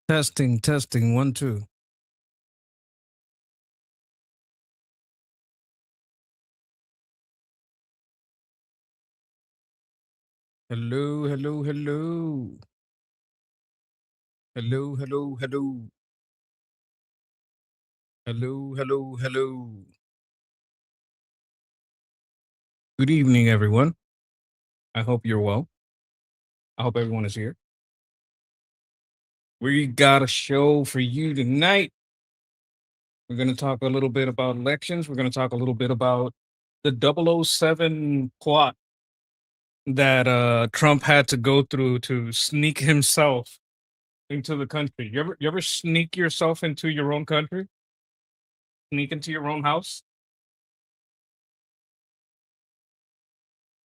Testing, testing, 1, 2. Hello, hello, hello. Hello, hello, hello. Hello, hello, hello. Good evening, everyone. I hope you're well. I hope everyone is here. We got a show for you tonight. We're going to talk a little bit about elections. We're going to talk a little bit about the 007 plot that Trump had to go through to sneak himself into the country. You ever sneak yourself into your own country? Sneak into your own house?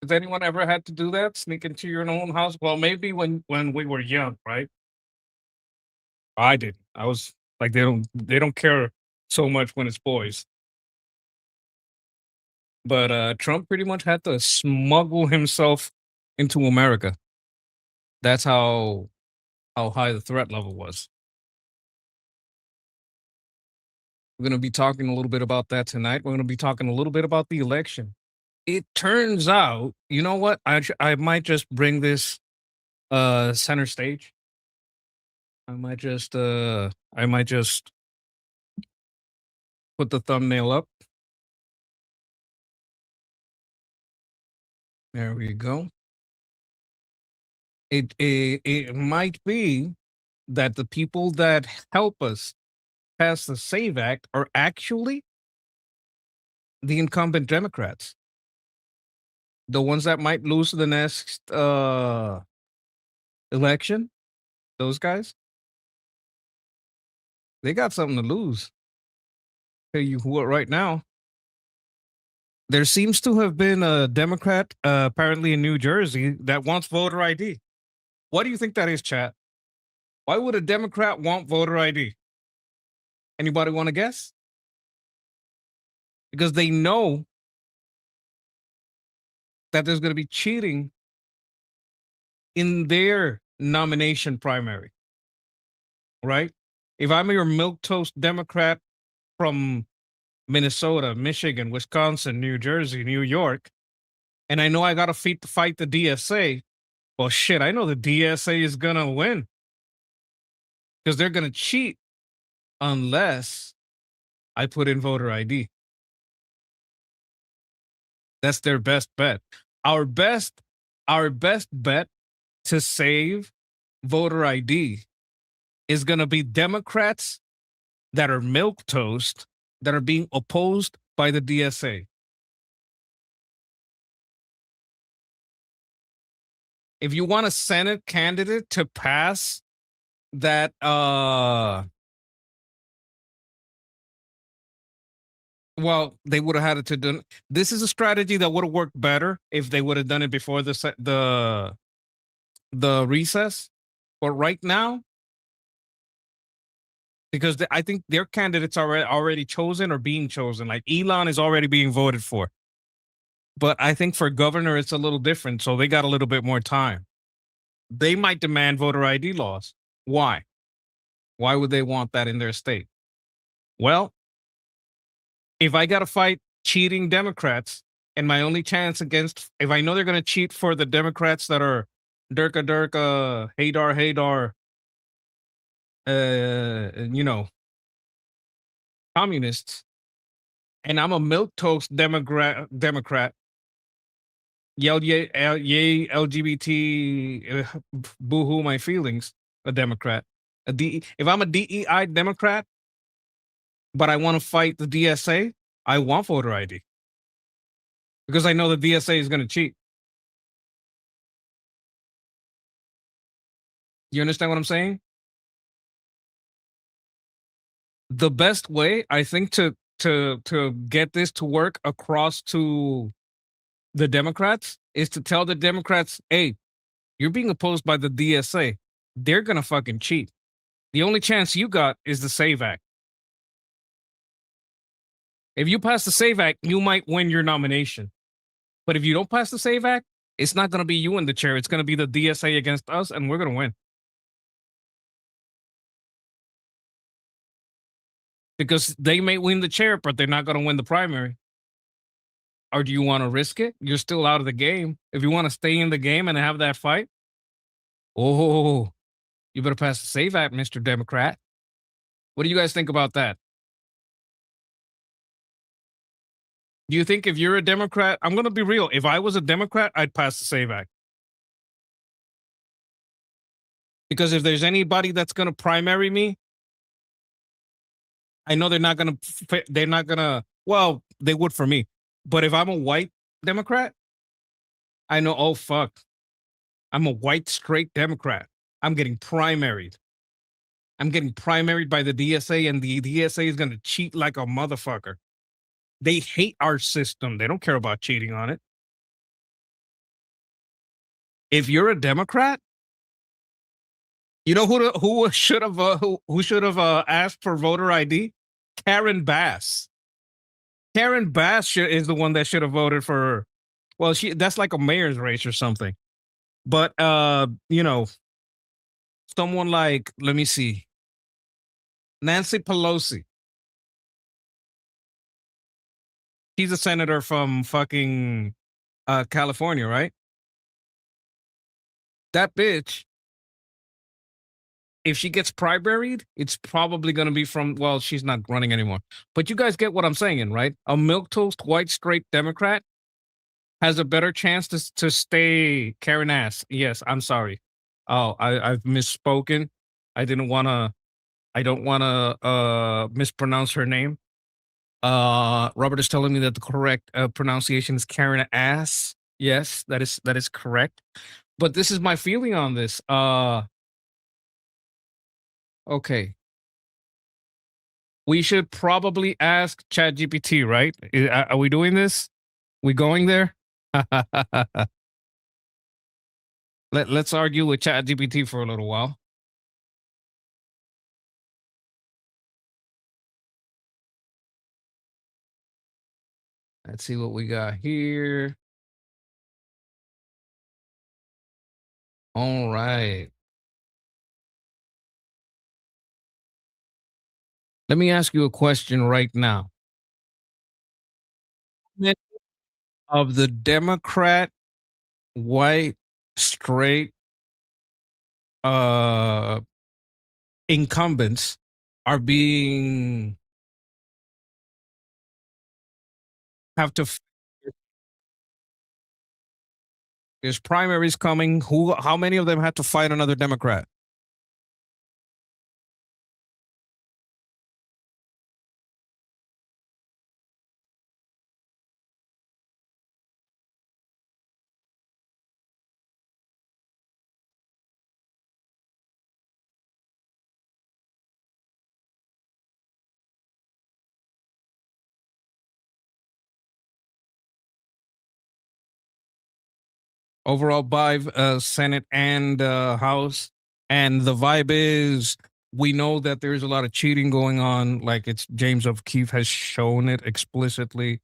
Has anyone ever had to do that? Sneak into your own house? Well, maybe when we were young, right? I did. I was like they don't care so much when it's boys. But Trump pretty much had to smuggle himself into America. That's how high the threat level was. We're going to be talking a little bit about that tonight. We're going to be talking a little bit about the election. It turns out, you know what? I might just bring this center stage. I might just put the thumbnail up. There we go. It might be that the people that help us pass the Save Act are actually the incumbent Democrats, the ones that might lose the next election. Those guys, they got something to lose. Tell you what, right now, there seems to have been a Democrat, apparently in New Jersey, that wants voter ID. What do you think that is, chat? Why would a Democrat want voter ID? Anybody want to guess? Because they know that there's going to be cheating in their nomination primary, right? If I'm your milk toast Democrat from Minnesota, Michigan, Wisconsin, New Jersey, New York, and I know I got to fight the DSA, well, shit, I know the DSA is going to win because they're going to cheat unless I put in voter ID. That's their best bet. Our best, our best bet to save voter ID is going to be Democrats that are milk toast that are being opposed by the DSA. If you want a Senate candidate to pass that well, they would have had it to do. This is a strategy that would have worked better if they would have done it before the recess. But right now, because I think their candidates are already chosen or being chosen. Like Elon is already being voted for. But I think for governor, it's a little different. So they got a little bit more time. They might demand voter ID laws. Why? Why would they want that in their state? Well, if I got to fight cheating Democrats, and my only chance against, if I know they're going to cheat for the Democrats that are Durka, Hadar, you know, communists, and I'm a milk toast Democrat, yay LGBT, boohoo my feelings, a Democrat. If I'm a DEI Democrat, but I want to fight the DSA, I want voter ID because I know the DSA is going to cheat. You understand what I'm saying? The best way I think to get this to work across to the Democrats is to tell the Democrats, "Hey, you're being opposed by the DSA. They're gonna fucking cheat. The only chance you got is the Save Act. If you pass the Save Act, you might win your nomination. But if you don't pass the Save Act, it's not gonna be you in the chair. It's gonna be the DSA against us, and we're gonna win." because they may win the chair, but they're not going to win the primary. Or do you want to risk it? You're still out of the game. If you want to stay in the game and have that fight, oh, you better pass the Save Act, Mr. Democrat. What do you guys think about that? Do you think if you're a Democrat, I'm going to be real. If I was a Democrat, I'd pass the Save Act. Because if there's anybody that's going to primary me, I know they're not going to, well, they would for me. But if I'm a white Democrat, I know, oh, fuck. I'm a white, straight Democrat. I'm getting primaried. I'm getting primaried by the DSA, and the DSA is going to cheat like a motherfucker. They hate our system. They don't care about cheating on it. If you're a Democrat, you know who should have who should have asked for voter ID? Karen Bass. Karen Bass is the one that should have voted for. Well, that's like a mayor's race or something. But someone like, let me see, Nancy Pelosi. She's a senator from fucking California, right? That bitch, if she gets primaried, it's probably going to be from, well, she's not running anymore. But you guys get what I'm saying, right? A milquetoast, white, straight Democrat has a better chance to stay Karen ass. Yes, I'm sorry. Oh, I've misspoken. I didn't want to. I don't want to mispronounce her name. Robert is telling me that the correct pronunciation is Karen ass. Yes, that is correct. But this is my feeling on this. Okay. We should probably ask ChatGPT, right? Are we doing this? We going there? Let's argue with ChatGPT for a little while. Let's see what we got here. All right. Let me ask you a question right now. Many of the Democrat, white, straight uh incumbents are being have to there's primaries coming. How many of them had to fight another Democrat? Overall by Senate and House. And the vibe is we know that there's a lot of cheating going on. Like it's James O'Keefe has shown it explicitly.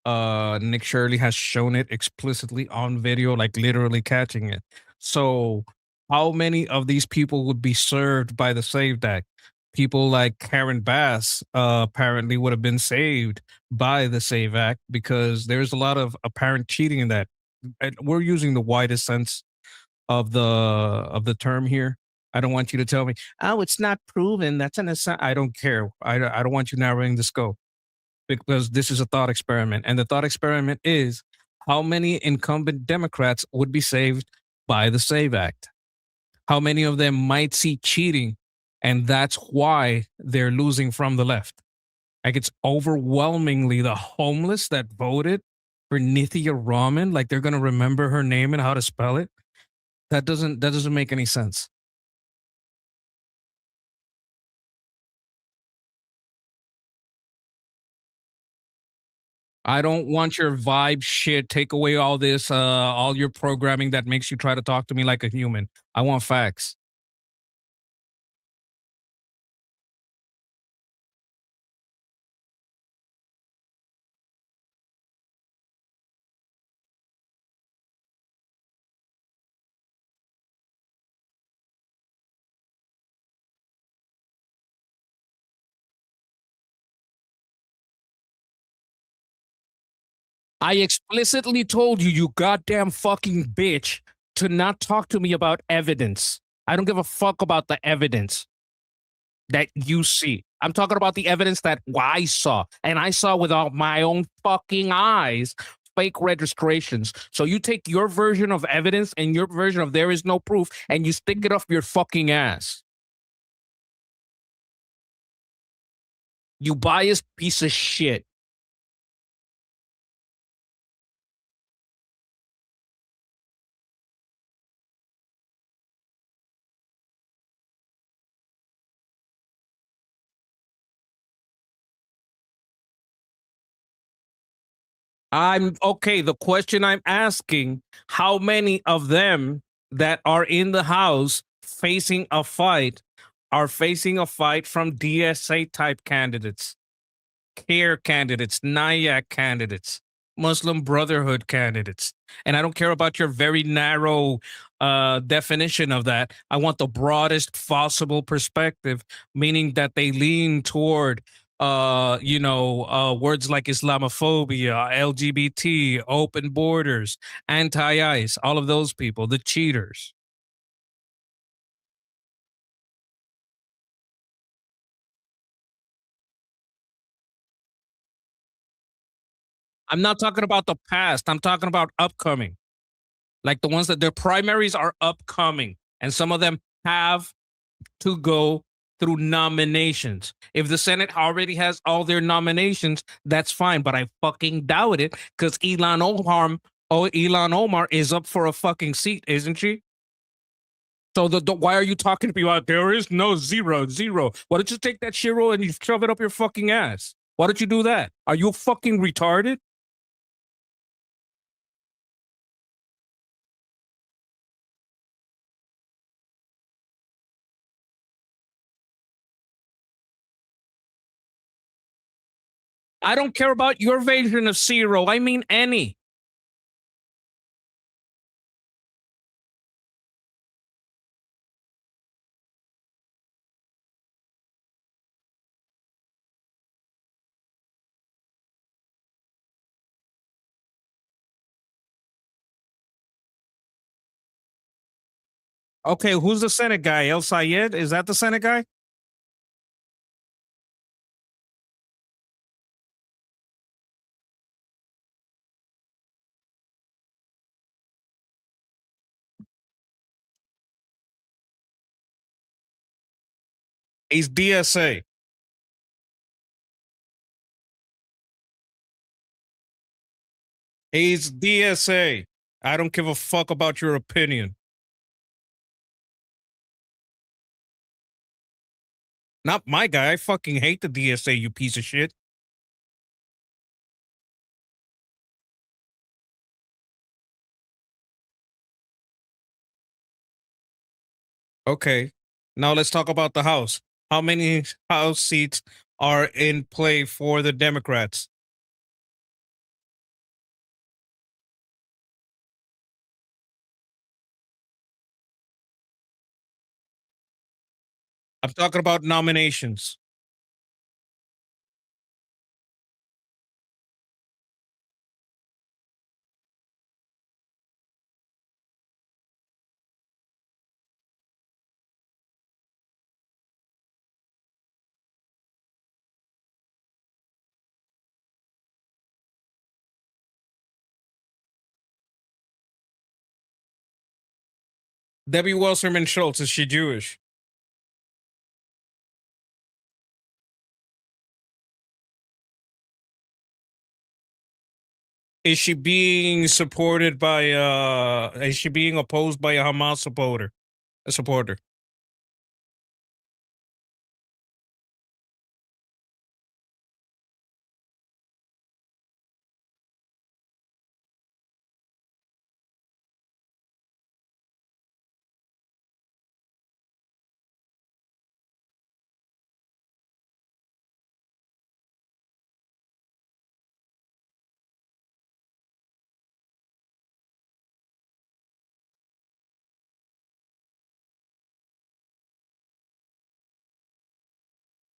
Nick Shirley has shown it explicitly on video, like literally catching it. So how many of these people would be served by the Saved Act? People like Karen Bass apparently would have been saved by the Save Act because there's a lot of apparent cheating in that. And we're using the widest sense of the term here. I don't want you to tell me, oh, it's not proven. That's an assumption. I don't care. I don't want you narrowing the scope because this is a thought experiment. And the thought experiment is how many incumbent Democrats would be saved by the SAVE Act? How many of them might see cheating? And that's why they're losing from the left. Like it's overwhelmingly the homeless that voted for Nithya Raman. Like they're gonna remember her name and how to spell it. That doesn't make any sense. I don't want your vibe shit. Take away all this, all your programming that makes you try to talk to me like a human. I want facts. I explicitly told you, you goddamn fucking bitch, to not talk to me about evidence. I don't give a fuck about the evidence that you see. I'm talking about the evidence that I saw, and I saw with all my own fucking eyes fake registrations. So you take your version of evidence and your version of there is no proof, and you stick it up your fucking ass. You biased piece of shit. I'm okay. The question I'm asking, how many of them that are in the house facing a fight are facing a fight from DSA type candidates, CARE candidates, NIAC candidates, Muslim Brotherhood candidates? And I don't care about your very narrow definition of that. I want the broadest possible perspective, meaning that they lean toward words like Islamophobia, LGBT, open borders, anti-ICE, all of those people, the cheaters. I'm not talking about the past. I'm talking about upcoming. Like the ones that their primaries are upcoming, and some of them have to go through nominations. If the Senate already has all their nominations, that's fine. But I fucking doubt it because Elon Omar is up for a fucking seat, isn't she? So why are you talking to me about there is no zero? Why don't you take that shiro and you shove it up your fucking ass? Why don't you do that? Are you fucking retarded? I don't care about your version of zero. I mean any. Okay, who's the Senate guy? El Sayed? Is that the Senate guy? He's DSA. He's DSA. I don't give a fuck about your opinion. Not my guy. I fucking hate the DSA, you piece of shit. Okay. Now let's talk about the House. How many House seats are in play for the Democrats? I'm talking about nominations. Debbie Wasserman Schultz, is she Jewish? Is she being supported by is she being opposed by a Hamas supporter? A supporter.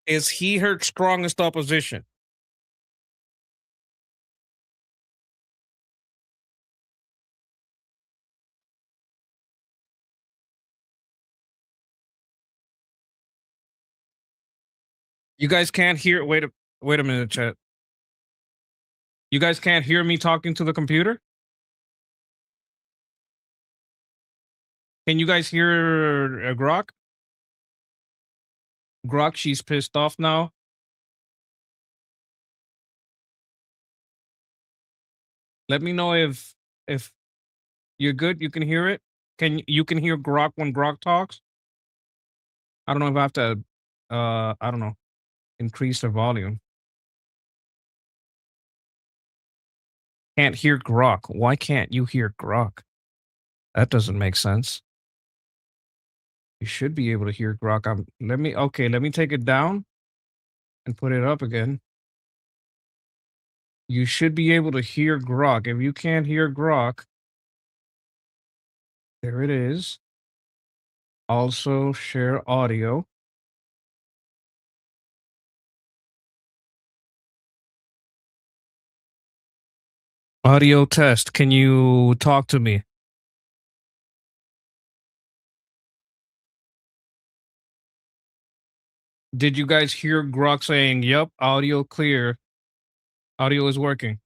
Is he her strongest opposition? You guys can't hear. Wait a minute, chat. You guys can't hear me talking to the computer. Can you guys hear Grok? Grok, she's pissed off now. Let me know if you're good. You can hear it. You can hear Grok when Grok talks? I don't know if I have to. I don't know. Increase the volume. Can't hear Grok. Why can't you hear Grok? That doesn't make sense. You should be able to hear Grok. Let me take it down and put it up again. You should be able to hear Grok. If you can't hear Grok, there it is. Also share audio. Audio test. Can you talk to me? Did you guys hear Grok saying, "Yep, audio clear. Audio is working"?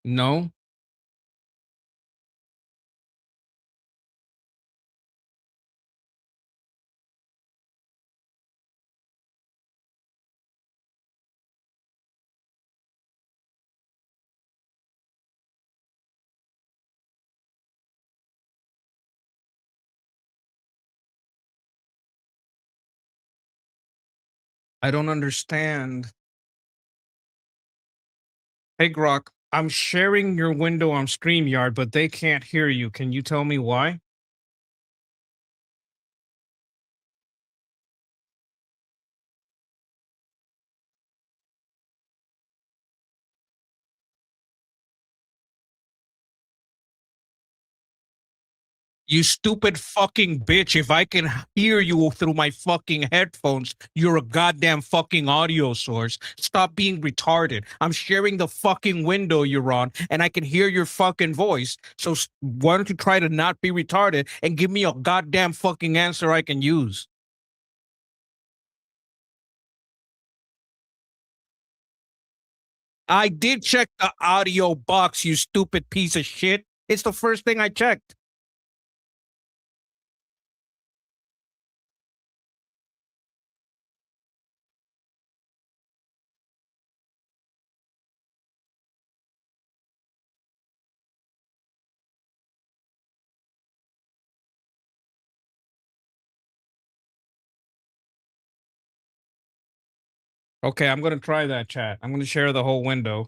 No? I don't understand. Hey Grok, I'm sharing your window on StreamYard, but they can't hear you. Can you tell me why? You stupid fucking bitch. If I can hear you through my fucking headphones, you're a goddamn fucking audio source. Stop being retarded. I'm sharing the fucking window you're on and I can hear your fucking voice. So why don't you try to not be retarded and give me a goddamn fucking answer I can use? I did check the audio box, you stupid piece of shit. It's the first thing I checked. Okay, I'm gonna try that chat. I'm gonna share the whole window.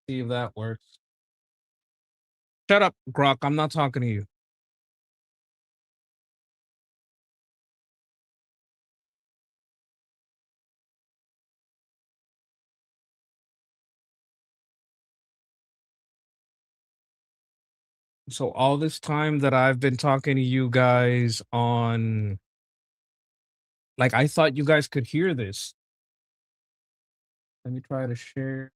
See if that works. Shut up, Grok. I'm not talking to you. So all this time that I've been talking to you guys on, like, I thought you guys could hear this. Let me try to share.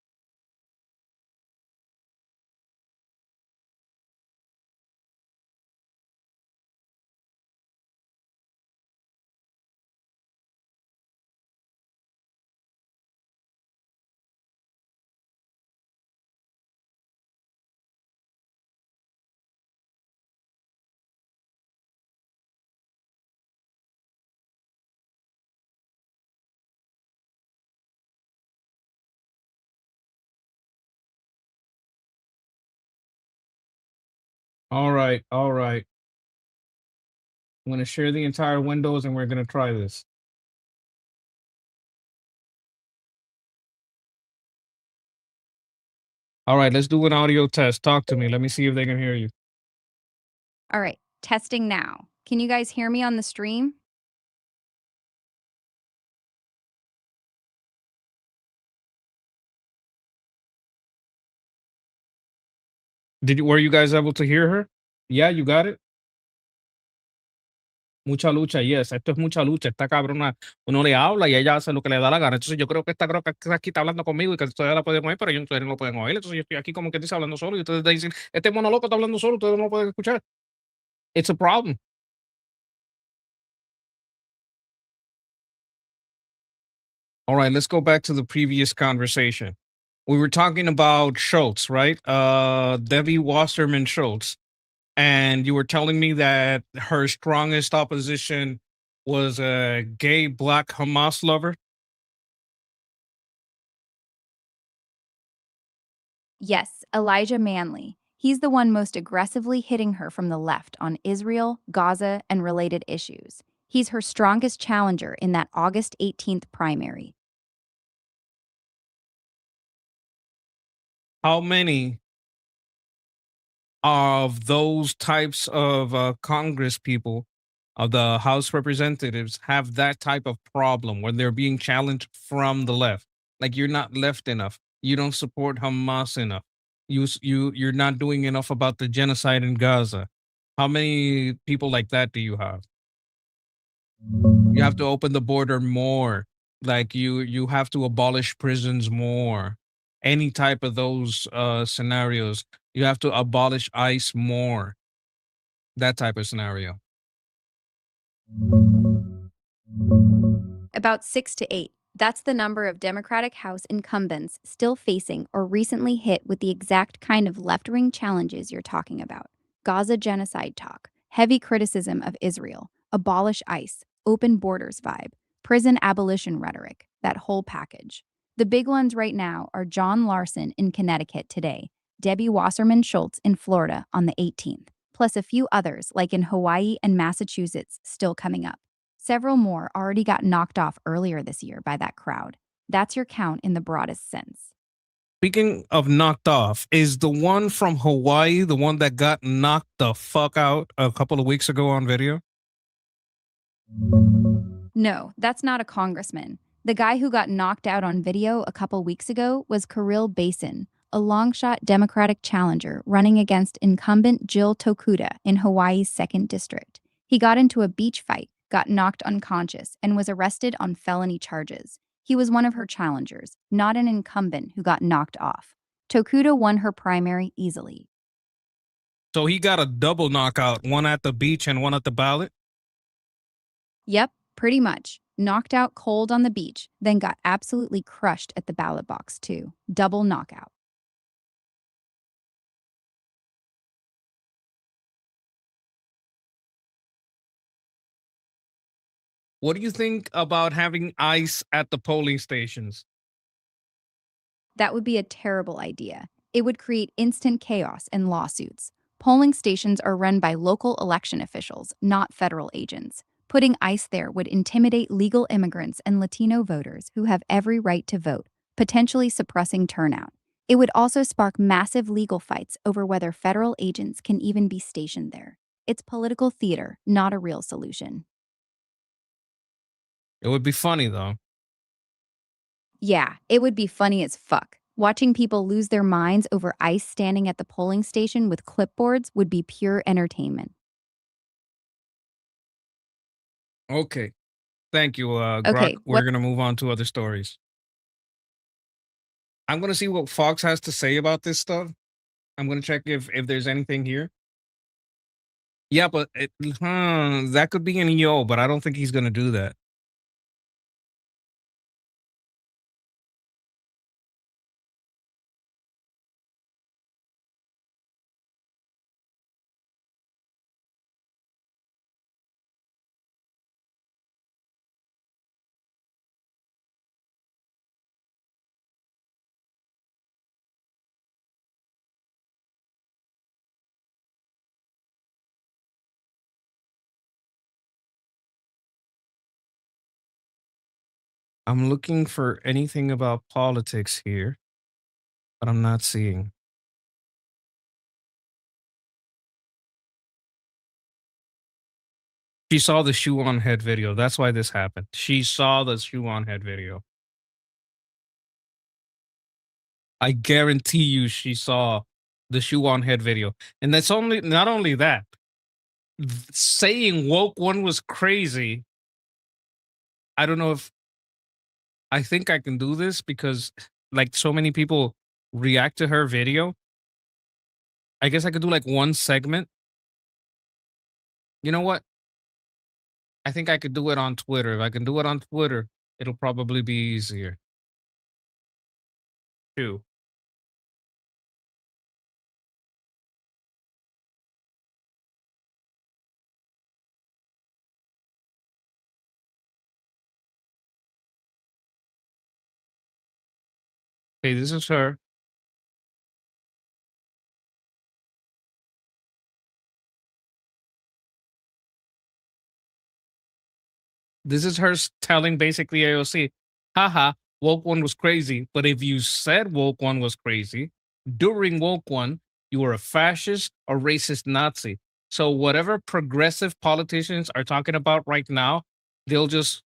All right, all right. I'm gonna share the entire windows and we're gonna try this. All right, let's do an audio test. Talk to me. Let me see if they can hear you. All right, testing now. Can you guys hear me on the stream? Were you guys able to hear her? Yeah, you got it? Mucha lucha, yes, esto es mucha lucha, esta cabrona, uno le habla y ella hace lo que le da la gana. Entonces yo creo que esta croca que aquí está hablando conmigo y que ustedes la pueden oír, pero ustedes no lo pueden oír. Entonces yo estoy aquí como que dice hablando solo y ustedes dicen, este mono loco está hablando solo, ustedes no lo pueden escuchar. It's a problem. All right, let's go back to the previous conversation. We were talking about Schultz, right? Debbie Wasserman Schultz. And you were telling me that her strongest opposition was a gay black Hamas lover. Yes, Elijah Manley. He's the one most aggressively hitting her from the left on Israel, Gaza, and related issues. He's her strongest challenger in that August 18th primary. How many of those types of Congress people, of the House representatives, have that type of problem when they're being challenged from the left? Like you're not left enough. You don't support Hamas enough. You're not doing enough about the genocide in Gaza. How many people like that do you have? You have to open the border more. Like you have to abolish prisons more. Any type of those scenarios, you have to abolish ICE more. That type of scenario. About 6 to 8. That's the number of Democratic House incumbents still facing or recently hit with the exact kind of left wing challenges you're talking about. Gaza genocide talk, heavy criticism of Israel, abolish ICE, open borders vibe, prison abolition rhetoric, that whole package. The big ones right now are John Larson in Connecticut today, Debbie Wasserman Schultz in Florida on the 18th, plus a few others like in Hawaii and Massachusetts still coming up. Several more already got knocked off earlier this year by that crowd. That's your count in the broadest sense. Speaking of knocked off, is the one from Hawaii the one that got knocked the fuck out a couple of weeks ago on video? No, that's not a congressman. The guy who got knocked out on video a couple weeks ago was Kirill Basin, a long-shot Democratic challenger running against incumbent Jill Tokuda in Hawaii's 2nd District. He got into a beach fight, got knocked unconscious, and was arrested on felony charges. He was one of her challengers, not an incumbent who got knocked off. Tokuda won her primary easily. So he got a double knockout, one at the beach and one at the ballot. Yep, pretty much. Knocked out cold on the beach, then got absolutely crushed at the ballot box, too. Double knockout. What do you think about having ICE at the polling stations? That would be a terrible idea. It would create instant chaos and lawsuits. Polling stations are run by local election officials, not federal agents. Putting ICE there would intimidate legal immigrants and Latino voters who have every right to vote, potentially suppressing turnout. It would also spark massive legal fights over whether federal agents can even be stationed there. It's political theater, not a real solution. It would be funny though. Yeah, it would be funny as fuck. Watching people lose their minds over ICE standing at the polling station with clipboards would be pure entertainment. Okay. Thank you, Grok. Okay, We're what gonna move on to other stories. I'm gonna see what Fox has to say about this stuff. I'm gonna check if there's anything here. Yeah, but that could be an EO, but I don't think he's gonna do that. I'm looking for anything about politics here, but I'm not seeing. She saw the shoe on head video. That's why this happened. She saw the shoe on head video. I guarantee you she saw the shoe on head video. And that's only not only that. saying woke one was crazy. I don't know if I think I can do this because like so many people react to her video. I guess I could do like one segment. You know what? I think I could do it on Twitter. If I can do it on Twitter, it'll probably be easier too. Okay, this is her. This is her telling basically AOC, haha, woke one was crazy. But if you said woke one was crazy during woke one, you were a fascist or racist Nazi. So whatever progressive politicians are talking about right now, they'll just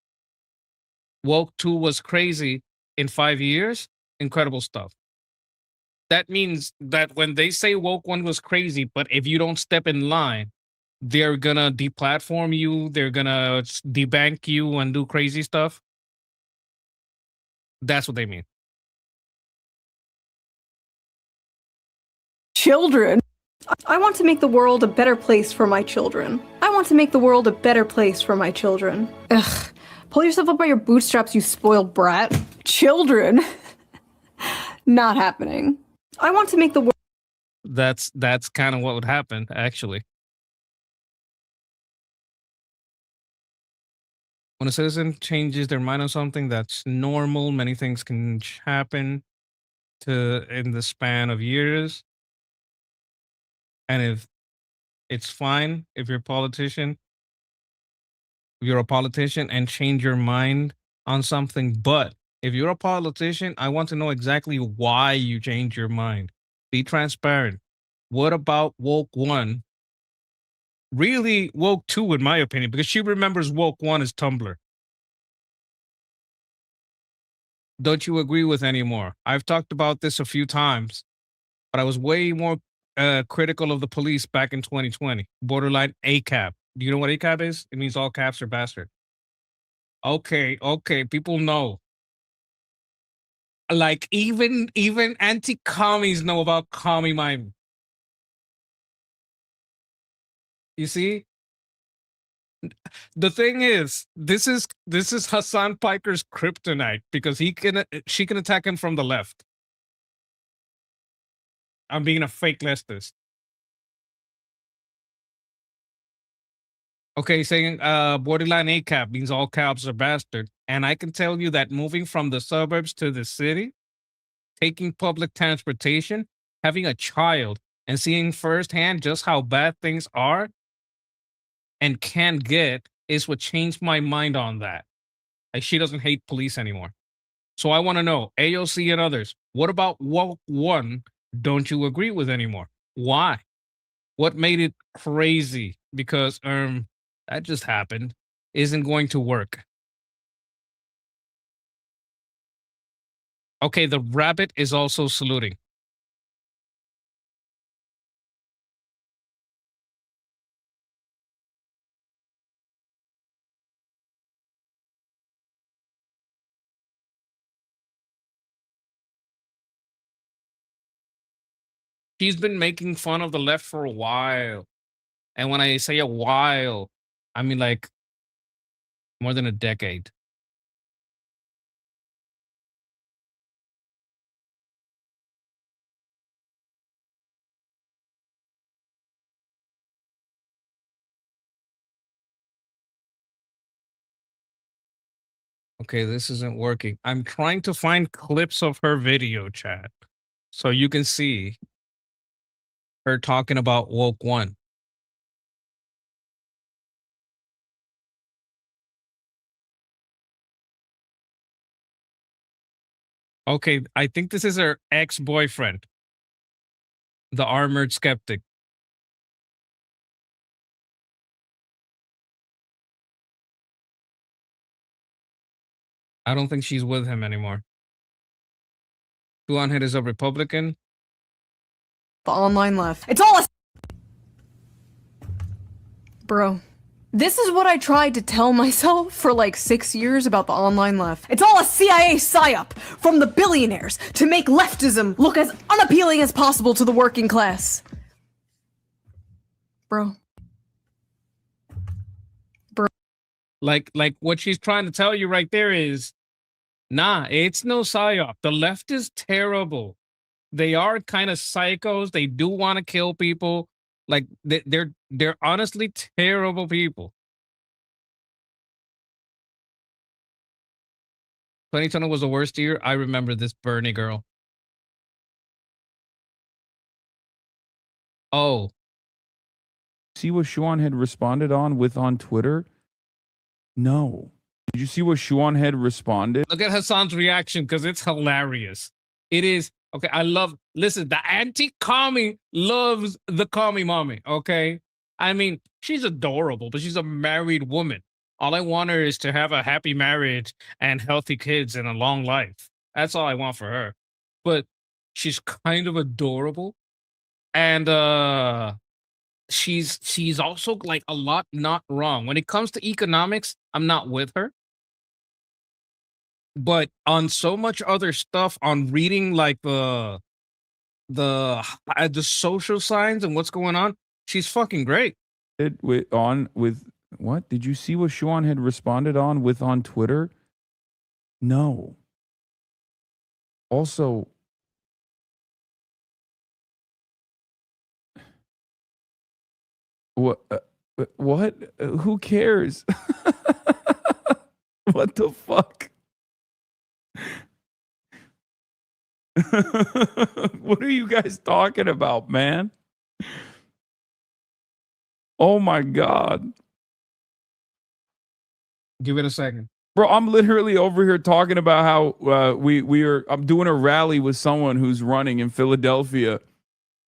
woke two was crazy in 5 years. Incredible stuff. That means that when they say woke one was crazy, but if you don't step in line, they're gonna deplatform you, they're gonna debank you and do crazy stuff. That's what they mean. Children. I want to make the world a better place for my children. I want to make the world a better place for my children. Ugh. Pull yourself up by your bootstraps, you spoiled brat. Children. Not happening. I want to make the world. That's kind of what would happen, actually. When a citizen changes their mind on something, that's normal. Many things can happen in the span of years. And if it's fine if you're a politician and change your mind on something. But if you're a politician, I want to know exactly why you change your mind. Be transparent. What about woke one? Really woke two, in my opinion, because she remembers woke one as Tumblr. Don't you agree with anymore? I've talked about this a few times, but I was way more critical of the police back in 2020. Borderline ACAB. Do you know what ACAB is? It means all caps are bastard. Okay, people know. Like even anti-commies know about commie mime. You see? The thing is, this is Hassan Piker's kryptonite because she can attack him from the left. I'm being a fake leftist. Okay, saying borderline ACAB means all cabs are bastard. And I can tell you that moving from the suburbs to the city, taking public transportation, having a child, and seeing firsthand just how bad things are and can get is what changed my mind on that. Like she doesn't hate police anymore. So I want to know, AOC and others, what about woke one don't you agree with anymore? Why? What made it crazy? Because that just happened. Isn't going to work. Okay, the rabbit is also saluting. She's been making fun of the left for a while. And when I say a while, I mean like more than a decade. Okay, this isn't working. I'm trying to find clips of her video chat so you can see her talking about woke one. Okay, I think this is her ex-boyfriend, the armored skeptic. I don't think she's with him anymore. Tuan Hit is a Republican. The online left. It's all a. Bro, this is what I tried to tell myself for like 6 years about the online left. It's all a CIA psyop from the billionaires to make leftism look as unappealing as possible to the working class. Bro. Like what she's trying to tell you right there is, nah, it's no psyop. The left is terrible. They are kind of psychos. They do want to kill people. Like they're honestly terrible people. 2020 was the worst year. I remember this Bernie girl. Oh, See what Shuan had responded on Twitter? No. Did you see what Shuan had responded? look at Hassan's reaction because it's hilarious. It is okay. Listen, the anti-commie loves the commie mommy. Okay, I mean she's adorable, but she's a married woman. All I want her is to have a happy marriage and healthy kids and a long life. That's all I want for her. But she's kind of adorable, and she's also like a lot not wrong when it comes to economics. I'm not with her, but on so much other stuff, on reading like the social signs and what's going on, she's fucking great. With what? Did you see what Shuan had responded on Twitter? No. Also, what? What? Who cares? What the fuck? What are you guys talking about, man? Oh my God. Give it a second. Bro, I'm literally over here talking about how I'm doing a rally with someone who's running in Philadelphia,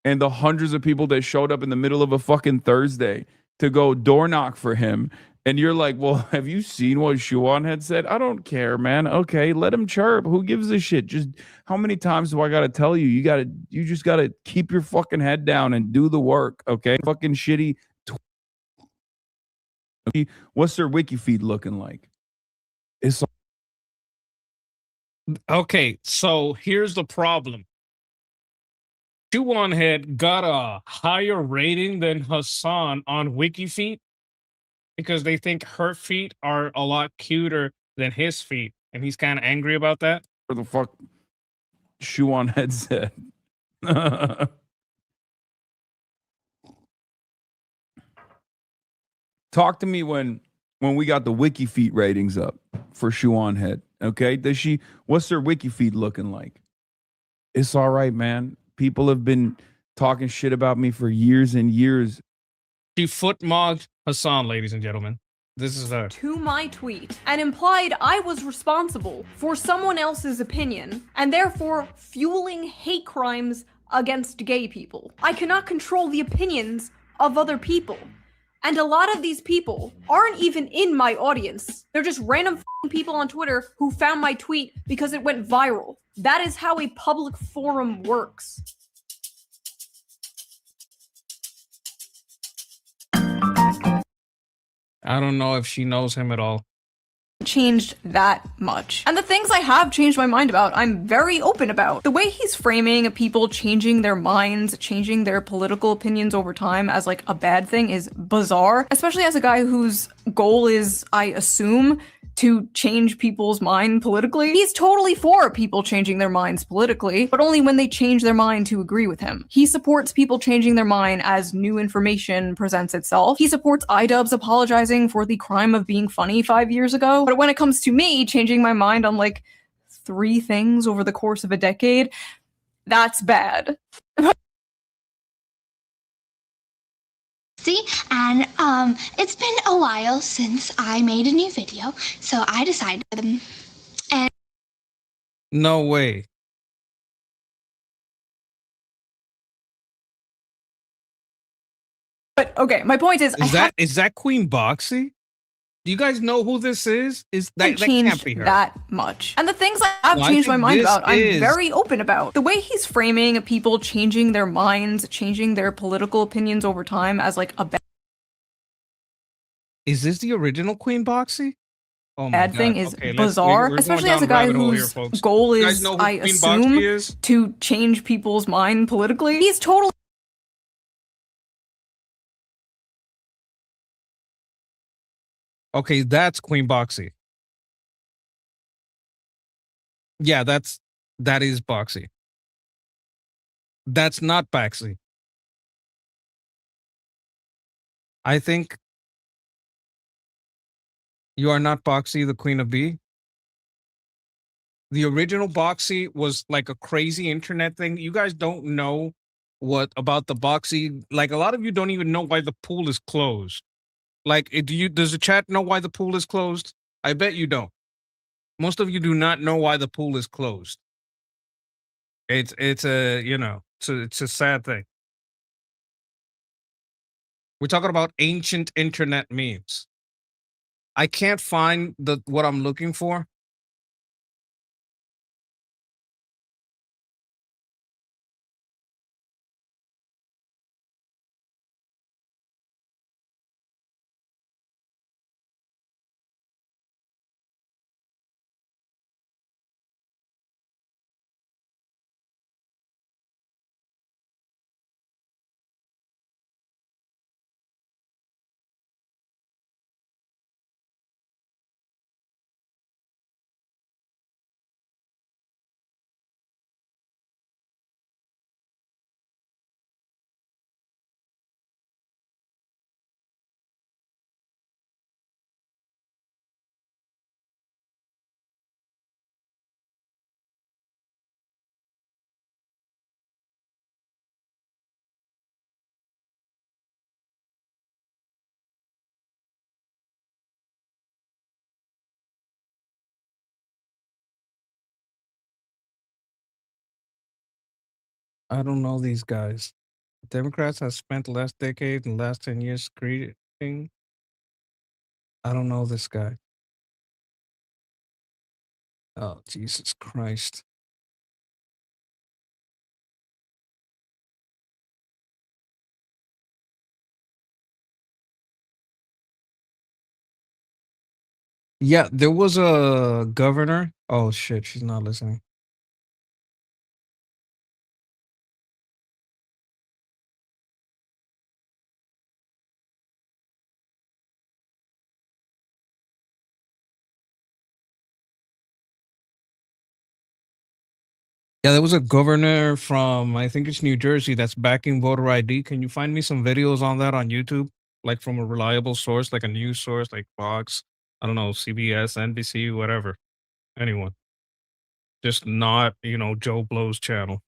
and the hundreds of people that showed up in the middle of a fucking Thursday to go door knock for him. And you're like, well, have you seen what Shuan had said? I don't care, man. Okay, let him chirp. Who gives a shit? Just how many times do I gotta tell you? You just gotta keep your fucking head down and do the work. Okay, fucking shitty. What's their wiki feed looking like? It's Okay, so here's the problem. Shuan had got a higher rating than Hassan on WikiFeet because they think her feet are a lot cuter than his feet, and he's kind of angry about that. what the fuck Shuan had said. Talk to me when we got the wiki feed ratings up for Shuan Head. Okay, what's their wiki feed looking like? It's all right, man. People have been talking shit about me for years and years. She footmogged Hassan, ladies and gentlemen. This is her. To my tweet and implied I was responsible for someone else's opinion and therefore fueling hate crimes against gay people. I cannot control the opinions of other people. And a lot of these people aren't even in my audience. They're just random people on Twitter who found my tweet because it went viral. That is how a public forum works. I don't know if she knows him at all. Changed that much. And the things I have changed my mind about, I'm very open about. The way he's framing people changing their minds, changing their political opinions over time as like a bad thing is bizarre, especially as a guy whose goal is, I assume, to change people's mind politically. He's totally for people changing their minds politically, but only when they change their mind to agree with him. He supports people changing their mind as new information presents itself. He supports iDubbbz apologizing for the crime of being funny 5 years ago. But when it comes to me changing my mind on like 3 things over the course of a decade, that's bad. See, and it's been a while since I made a new video, so I decided and No way. But okay, my point is Is that Queen Boxy? Do you guys know who this is? That changed can't be her. that much. And the things I have Well, I changed my think mind this about, I'm is- very open about. The way he's framing people changing their minds, changing their political opinions over time as like a bad Is this the original Queen Boxy? Oh my Bad thing god. is Okay, bizarre, we're going especially down as a a guy rabbit hole here, whose folks. goal You guys is, know who I Queen assume, Boxy is? to change people's mind politically. He's totally Okay, that's Queen Boxy. Yeah, that is Boxy. That's not Baxy. I think you are not Boxy, the Queen of B. The original Boxy was like a crazy internet thing. You guys don't know what about the Boxy. Like a lot of you don't even know why the pool is closed. Like, does the chat know why the pool is closed? I bet you don't. Most of you do not know why the pool is closed. It's a it's a sad thing. We're talking about ancient internet memes. I can't find the what I'm looking for. I don't know these guys. Democrats have spent the last decade and last 10 years creating. I don't know this guy. Oh, Jesus Christ. Yeah, there was a governor. Oh, shit. She's not listening. Yeah, there was a governor from, I think it's New Jersey, that's backing voter ID. Can you find me some videos on that on YouTube? Like from a reliable source, like a news source, like Fox, I don't know, CBS, NBC, whatever. Anyone. Just not, Joe Blow's channel.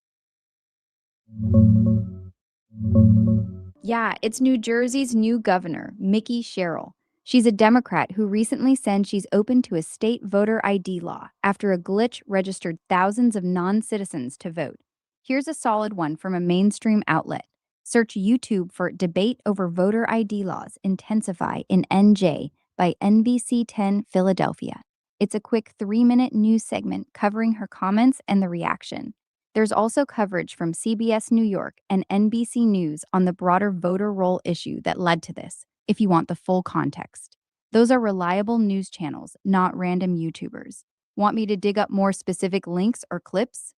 Yeah, it's New Jersey's new governor, Mickey Sherrill. She's a Democrat who recently said she's open to a state voter ID law after a glitch registered thousands of non citizens to vote. Here's a solid one from a mainstream outlet. Search YouTube for Debate Over Voter ID Laws Intensify in NJ by NBC 10 Philadelphia. It's a quick 3-minute news segment covering her comments and the reaction. There's also coverage from CBS New York and NBC News on the broader voter roll issue that led to this, if you want the full context. Those are reliable news channels, not random YouTubers. Want me to dig up more specific links or clips?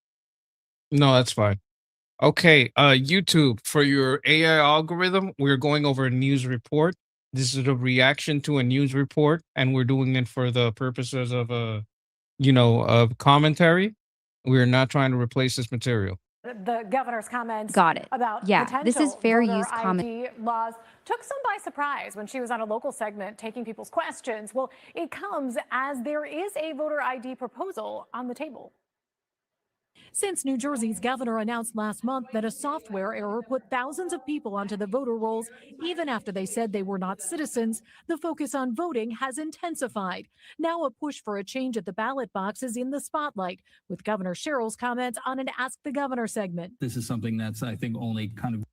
No, that's fine. Okay, YouTube, for your AI algorithm, we're going over a news report. This is a reaction to a news report, and we're doing it for the purposes of of commentary. We're not trying to replace this material. The governor's comments Got it. about Yeah, potential this is fair voter use comment. ID laws took some by surprise when she was on a local segment taking people's questions. Well, it comes as there is a voter ID proposal on the table. Since New Jersey's governor announced last month that a software error put thousands of people onto the voter rolls, even after they said they were not citizens, the focus on voting has intensified. Now a push for a change at the ballot box is in the spotlight, with Governor Sherrill's comments on an Ask the Governor segment. This is something that's, I think, only kind of.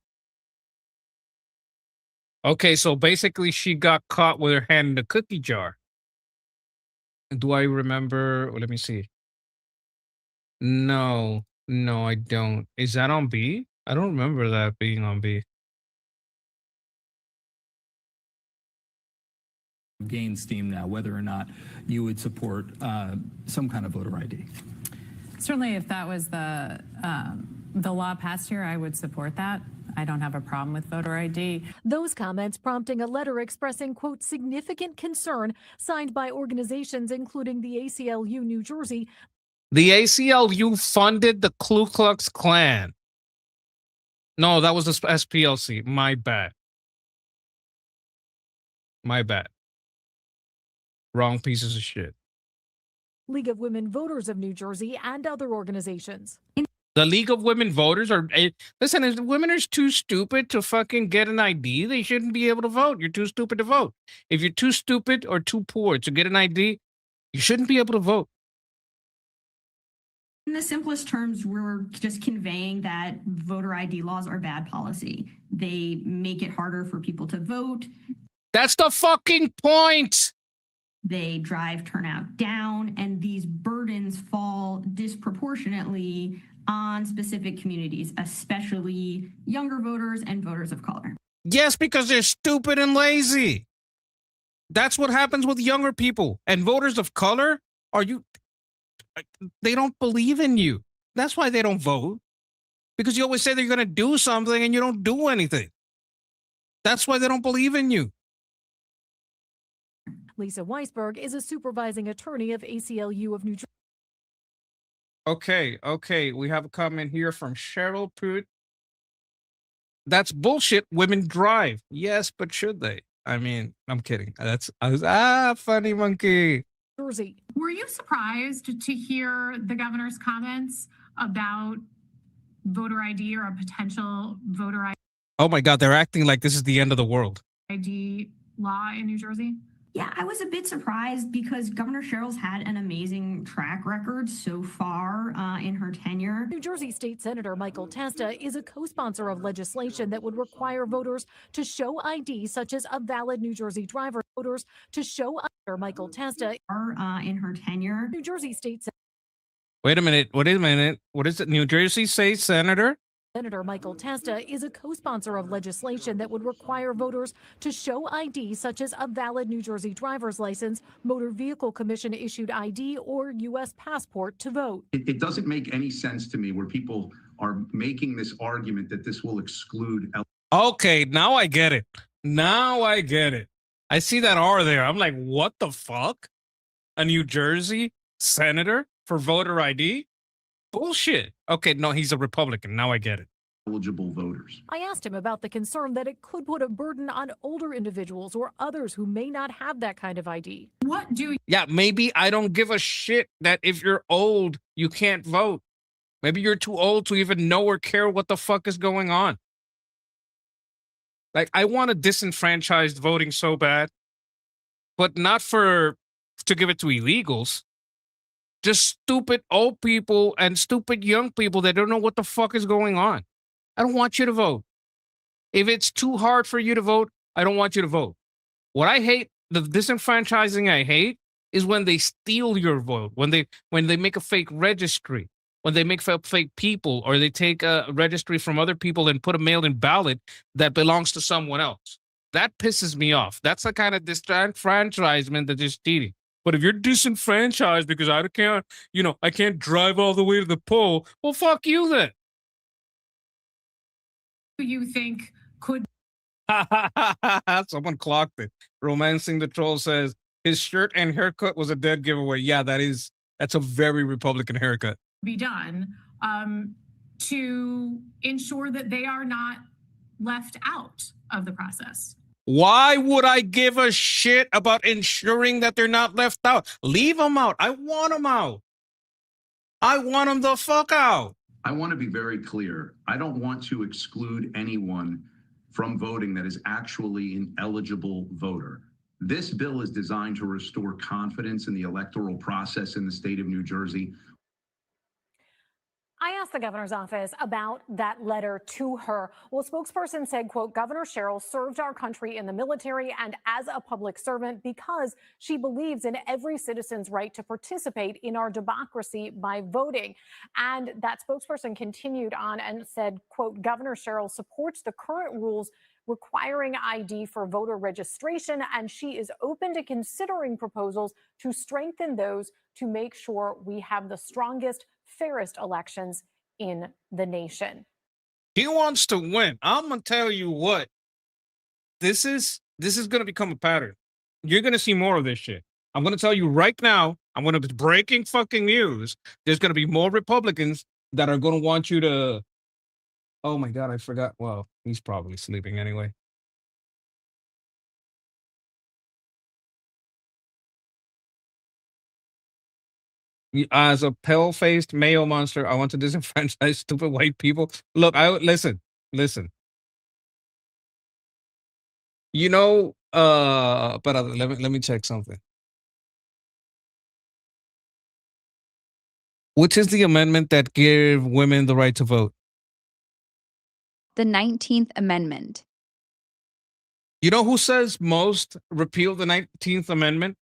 Okay, so basically she got caught with her hand in the cookie jar. Do I remember? Let me see. No, I don't. Is that on B? I don't remember that being on B. gain steam now, whether or not you would support some kind of voter ID. Certainly, if that was the law passed here, I would support that. I don't have a problem with voter ID. Those comments prompting a letter expressing, quote, significant concern signed by organizations including the ACLU New Jersey. The ACLU funded the Ku Klux Klan. No, that was the SPLC. My bad. My bad. Wrong pieces of shit. League of Women Voters of New Jersey, and other organizations. The League of Women Voters are listen. If women are too stupid to fucking get an ID, they shouldn't be able to vote. You're too stupid to vote. If you're too stupid or too poor to get an ID, you shouldn't be able to vote. In the simplest terms, we're just conveying that voter ID laws are bad policy. They make it harder for people to vote. That's the fucking point. They drive turnout down, and these burdens fall disproportionately on specific communities, especially younger voters and voters of color. Yes, because they're stupid and lazy. That's what happens with younger people. And voters of color, they don't believe in you. That's why they don't vote. Because you always say they're going to do something and you don't do anything. That's why they don't believe in you. Lisa Weisberg is a supervising attorney of ACLU of New Jersey. Okay. We have a comment here from Cheryl Pruitt. That's bullshit. Women drive. Yes, but should they? I mean, I'm kidding. Funny monkey. Jersey. Were you surprised to hear the governor's comments about voter ID or a potential voter Oh my God, they're acting like this is the end of the world. ID law in New Jersey? Yeah, I was a bit surprised because Governor Sherrill's had an amazing track record so far in her tenure. New Jersey State Senator Michael Testa is a co-sponsor of legislation that would require voters to show ID, such as a valid New Jersey driver. Voters to show under Michael Testa In her tenure. New Jersey State Wait a minute. What is it? New Jersey State Senator? Senator Michael Testa is a co-sponsor of legislation that would require voters to show ID, such as a valid New Jersey driver's license, Motor Vehicle Commission issued ID, or U.S. passport to vote. It doesn't make any sense to me where people are making this argument that this will exclude. Okay, now I get it. I see that R there. I'm like, what the fuck? A New Jersey senator for voter ID? Bullshit. Okay, no, he's a Republican. Now I get it. Eligible voters. I asked him about the concern that it could put a burden on older individuals or others who may not have that kind of ID. Yeah, maybe I don't give a shit that if you're old, you can't vote. Maybe you're too old to even know or care what the fuck is going on. Like, I want to disenfranchise voting so bad, but not to give it to illegals. Just stupid old people and stupid young people that don't know what the fuck is going on. I don't want you to vote. If it's too hard for you to vote, I don't want you to vote. What I hate, the disenfranchising I hate, is when they steal your vote, when they make a fake registry, when they make fake people, or they take a registry from other people and put a mail-in ballot that belongs to someone else. That pisses me off. That's the kind of disenfranchisement that is cheating. But if you're disenfranchised because I can't drive all the way to the poll, well, fuck you then. Do you think could Someone clocked it. Romancing the Troll says his shirt and haircut was a dead giveaway. Yeah, that's a very Republican haircut. be done to ensure that they are not left out of the process? Why would I give a shit about ensuring that they're not left out? Leave them out. I want them out. I want them the fuck out. I want to be very clear. I don't want to exclude anyone from voting that is actually an eligible voter. This bill is designed to restore confidence in the electoral process in the state of New Jersey. I asked the governor's office about that letter to her. Well, a spokesperson said, quote, Governor Sherrill served our country in the military and as a public servant because she believes in every citizen's right to participate in our democracy by voting. And that spokesperson continued on and said, quote, Governor Sherrill supports the current rules requiring ID for voter registration, and she is open to considering proposals to strengthen those to make sure we have the strongest, fairest elections in the nation. He wants to win. I'm gonna tell you what. This is gonna become a pattern. You're gonna see more of this shit. I'm gonna tell you right now. I'm gonna be breaking fucking news. There's gonna be more Republicans that are gonna want you to. Oh my god, I forgot. Well, he's probably sleeping anyway. As a pale-faced male monster, I want to disenfranchise stupid white people. Look, listen. You know, but let me check something. Which is the amendment that give women the right to vote? The 19th Amendment. You know who says most repeal the 19th Amendment?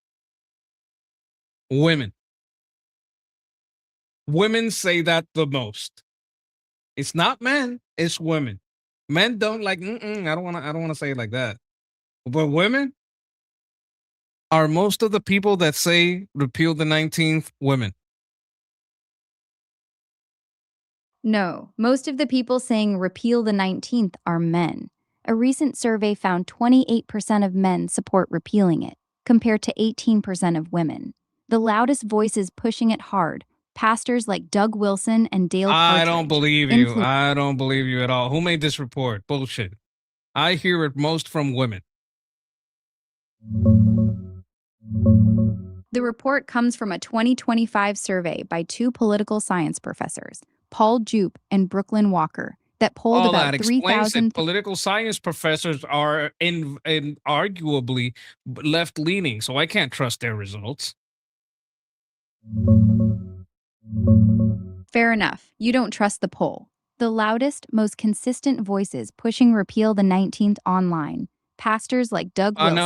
Women. Women say that the most. It's not men, it's women. Men don't like, I don't want to say it like that. But women are most of the people that say repeal the 19th women. No, most of the people saying repeal the 19th are men. A recent survey found 28% of men support repealing it, compared to 18% of women. The loudest voices pushing it hard, pastors like Doug Wilson and Dale Partridge. I don't believe you. I don't believe you at all. Who made this report? Bullshit. I hear it most from women. The report comes from a 2025 survey by two political science professors, Paul Jupe and Brooklyn Walker, that polled about 3,000. Political science professors are arguably left-leaning, so I can't trust their results. Fair enough. You don't trust the poll. The loudest, most consistent voices pushing repeal the 19th online. Pastors like Doug Wilson.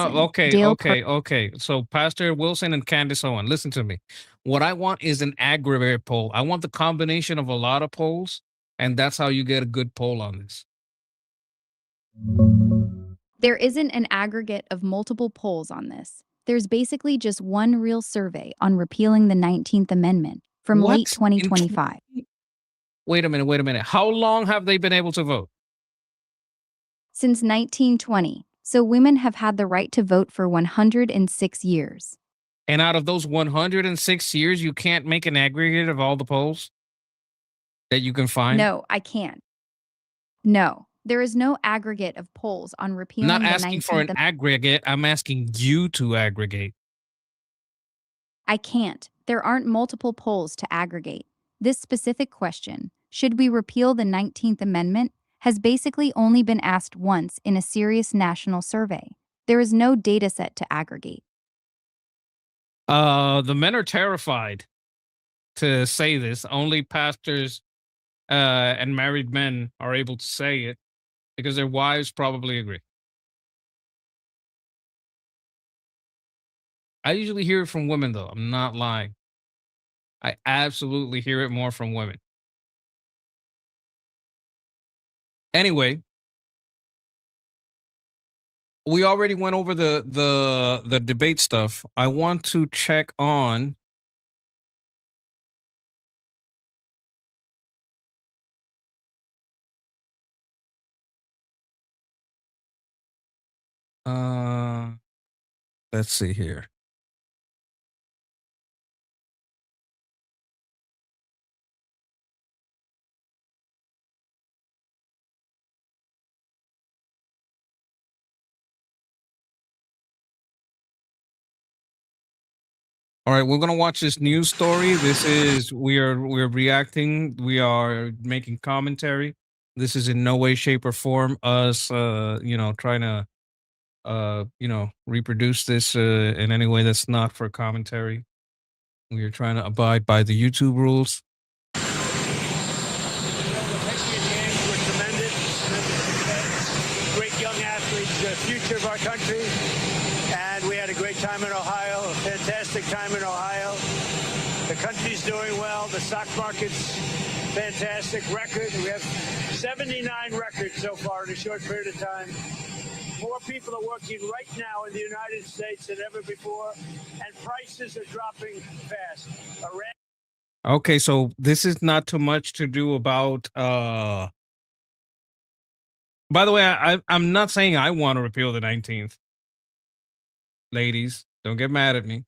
Okay. So Pastor Wilson and Candace Owen, listen to me. What I want is an aggregate poll. I want the combination of a lot of polls, and that's how you get a good poll on this. There isn't an aggregate of multiple polls on this. There's basically just one real survey on repealing the 19th Amendment from late 2025. Wait a minute. How long have they been able to vote? Since 1920. So women have had the right to vote for 106 years. And out of those 106 years, you can't make an aggregate of all the polls that you can find? No, I can't. No, there is no aggregate of polls on repealing I'm not the 19th asking for an aggregate. I'm asking you to aggregate. I can't. There aren't multiple polls to aggregate. This specific question, should we repeal the 19th Amendment, has basically only been asked once in a serious national survey. There is no data set to aggregate. The men are terrified to say this. Only pastors and married men are able to say it because their wives probably agree. I usually hear it from women, though. I'm not lying. I absolutely hear it more from women. Anyway, we already went over the debate stuff. I want to check on let's see here. All right, we're gonna watch this news story. This is we're reacting. We are making commentary. This is in no way, shape, or form us, trying to, reproduce this in any way that's not for commentary. We are trying to abide by the YouTube rules. Great young athletes, the future of our country, and we had a great time in Ohio, a fantastic time in Ohio. The country's doing well, the stock market's fantastic record. We have 79 records so far in a short period of time. More people are working right now in the United States than ever before, and prices are dropping fast. Okay, so this is not too much to do about by the way, I'm not saying I want to repeal the 19th. Ladies, don't get mad at me.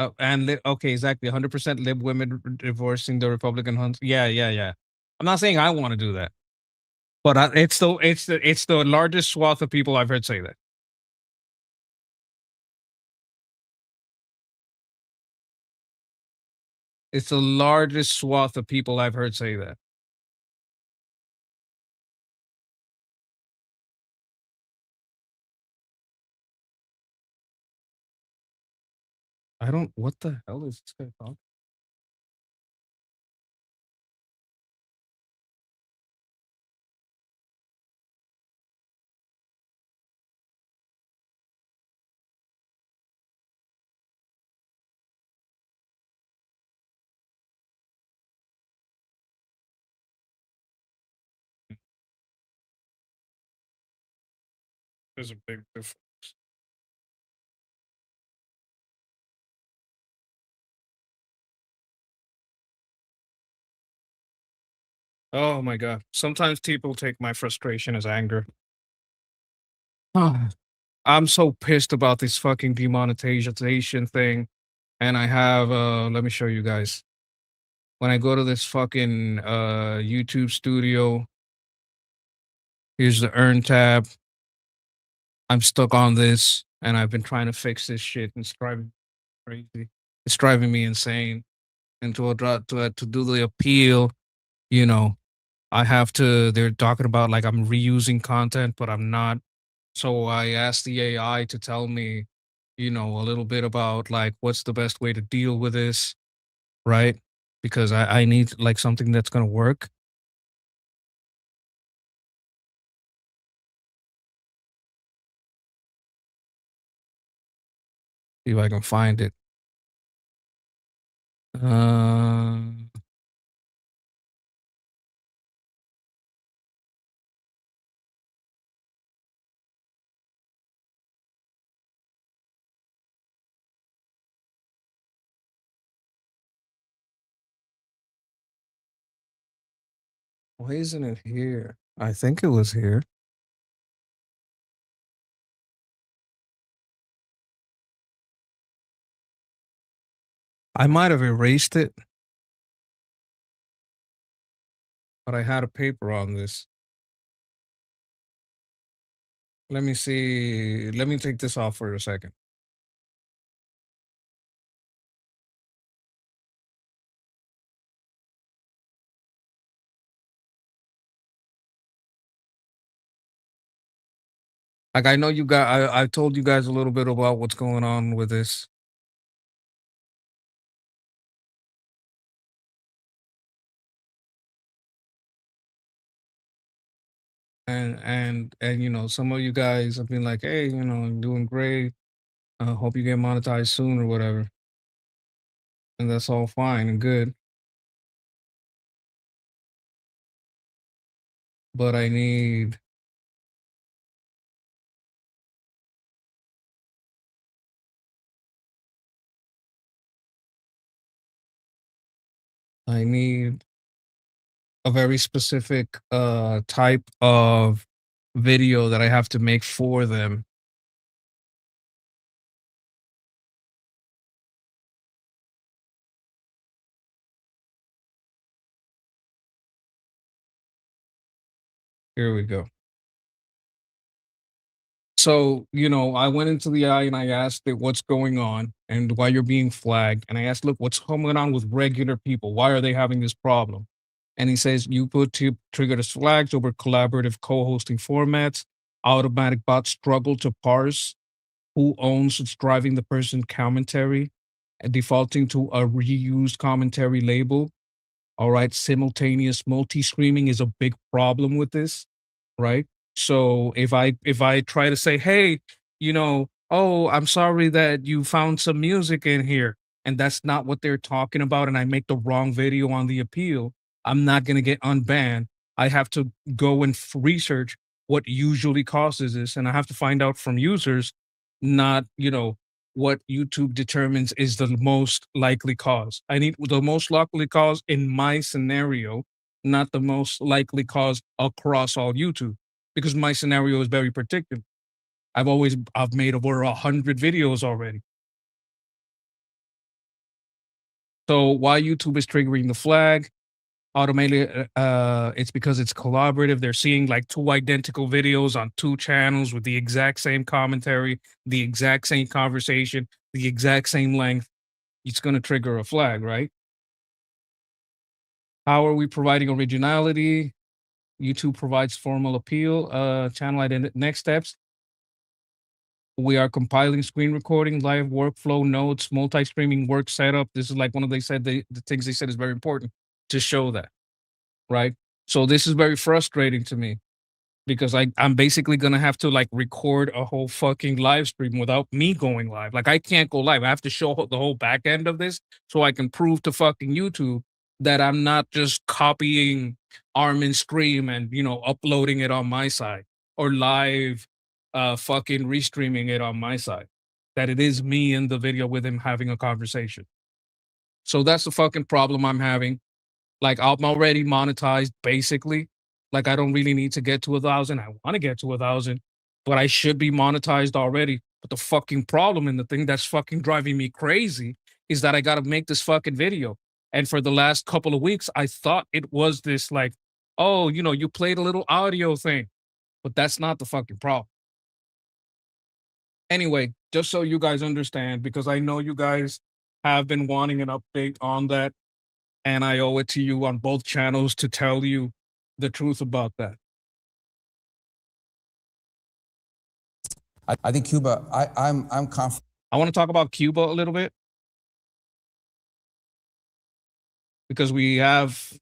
Oh, and okay, exactly. 100% lib women divorcing the Republican hunts. Yeah. I'm not saying I want to do that, but it's the largest swath of people I've heard say that. It's the largest swath of people I've heard say that. I don't. What the hell is this guy talking? There's a big difference. Oh my god. Sometimes people take my frustration as anger. I'm so pissed about this fucking demonetization thing. And I have let me show you guys. When I go to this fucking YouTube studio, here's the earn tab. I'm stuck on this and I've been trying to fix this shit and it's driving me crazy. It's driving me insane. And to do the appeal, you know, I have to, they're talking about like I'm reusing content, but I'm not. So I asked the AI to tell me, you know, a little bit about like what's the best way to deal with this, right? Because I need like something that's gonna work. See if I can find it. Why isn't it here? I think it was here. I might have erased it, but I had a paper on this. Let me see. Let me take this off for a second. Like I know you guys, I told you guys a little bit about what's going on with this. And you know, some of you guys have been like, hey, you know, I'm doing great. Hope you get monetized soon or whatever. And that's all fine and good. But I need a very specific type of video that I have to make for them. Here we go. So, you know, I went into the eye and I asked it what's going on and why you're being flagged. And I asked, look, what's going on with regular people? Why are they having this problem? And he says, you put to trigger as flags over collaborative co-hosting formats. Automatic bots struggle to parse who owns it's driving the person commentary and defaulting to a reused commentary label. All right. Simultaneous multi-streaming is a big problem with this, right? So if I try to say, hey, you know, oh, I'm sorry that you found some music in here. and that's not what they're talking about, and I make the wrong video on the appeal, I'm not going to get unbanned. I have to go and research what usually causes this, and I have to find out from users, not, what YouTube determines is the most likely cause. I need the most likely cause in my scenario, not the most likely cause across all YouTube, because my scenario is very particular. I've made over 100 videos already. So why YouTube is triggering the flag automatically, it's because it's collaborative. They're seeing like 2 identical videos on 2 channels with the exact same commentary, the exact same conversation, the exact same length. It's going to trigger a flag, right? How are we providing originality? YouTube provides formal appeal, channel identity. Next steps. We are compiling screen recording, live workflow notes, multi-streaming work setup. This is like one of the things they said is very important to show that, right? So this is very frustrating to me because I'm basically gonna have to like record a whole fucking live stream without me going live. Like I can't go live. I have to show the whole back end of this so I can prove to fucking YouTube that I'm not just copying Armin's stream and uploading it on my side or live fucking restreaming it on my side. That it is me in the video with him having a conversation. So that's the fucking problem I'm having. Like I'm already monetized basically. Like I don't really need to get to 1,000. I want to get to 1,000, but I should be monetized already. But the fucking problem and the thing that's fucking driving me crazy is that I got to make this fucking video. And for the last couple of weeks, I thought it was this like, oh, you played a little audio thing, but that's not the fucking problem. Anyway, just so you guys understand, because I know you guys have been wanting an update on that, and I owe it to you on both channels to tell you the truth about that. I think Cuba, I'm confident. I want to talk about Cuba a little bit because we have,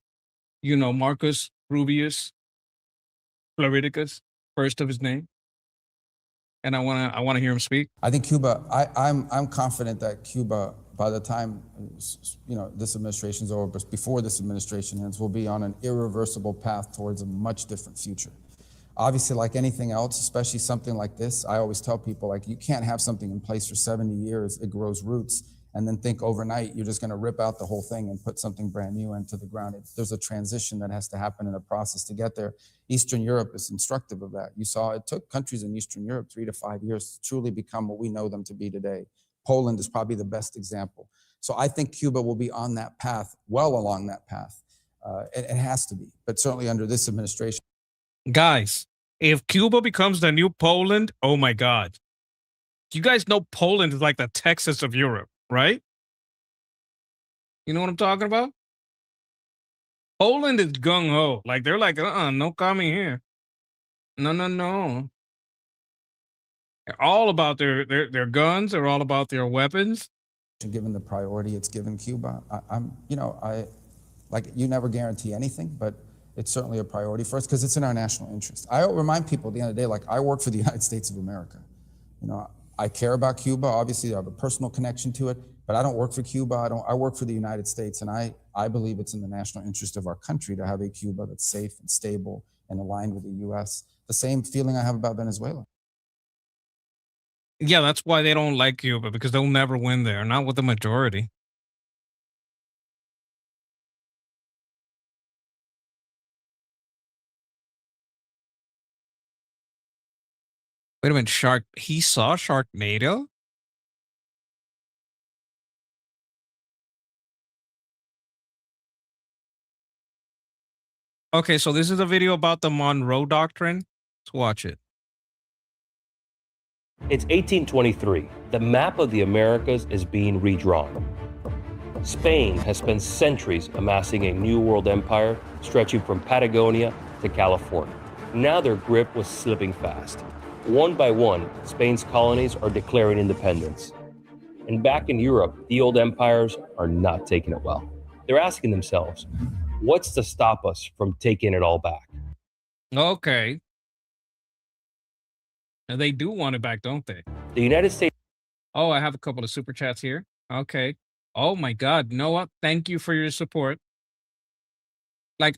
Marcus Rubius Floridicus, first of his name. And I want to hear him speak. I think Cuba, I'm confident that Cuba, by the time, this administration is over, but before this administration ends, will be on an irreversible path towards a much different future. Obviously, like anything else, especially something like this, I always tell people, like, you can't have something in place for 70 years, it grows roots, and then think overnight you're just going to rip out the whole thing and put something brand new into the ground. There's a transition that has to happen in a process to get there. Eastern Europe is instructive of that. You saw it took countries in Eastern Europe 3 to 5 years to truly become what we know them to be today. Poland is probably the best example. So I think Cuba will be on that path, well along that path. It has to be, but certainly under this administration. Guys, if Cuba becomes the new Poland, oh my God. You guys know Poland is like the Texas of Europe, right? You know what I'm talking about? Poland is gung-ho. Like, they're like, no coming here. No. They're all about their guns. They're all about their weapons. Given the priority it's given Cuba, you never guarantee anything, but it's certainly a priority for us because it's in our national interest. I remind people at the end of the day, like, I work for the United States of America. I care about Cuba. Obviously, I have a personal connection to it, but I don't work for Cuba. I work for the United States, and I believe it's in the national interest of our country to have a Cuba that's safe and stable and aligned with the U.S. The same feeling I have about Venezuela. Yeah, that's why they don't like Cuba, because they'll never win there, not with the majority. Wait a minute, he saw Sharknado? Okay, so this is a video about the Monroe Doctrine. Let's watch it. It's 1823. The map of the Americas is being redrawn. Spain has spent centuries amassing a new world empire stretching from Patagonia to California. Now their grip was slipping fast. One by one, Spain's colonies are declaring independence. And back in Europe, the old empires are not taking it well. They're asking themselves, what's to stop us from taking it all back? Okay. And they do want it back, don't they? The United States. Oh, I have a couple of super chats here. Okay. Oh my God, Noah, thank you for your support. Like,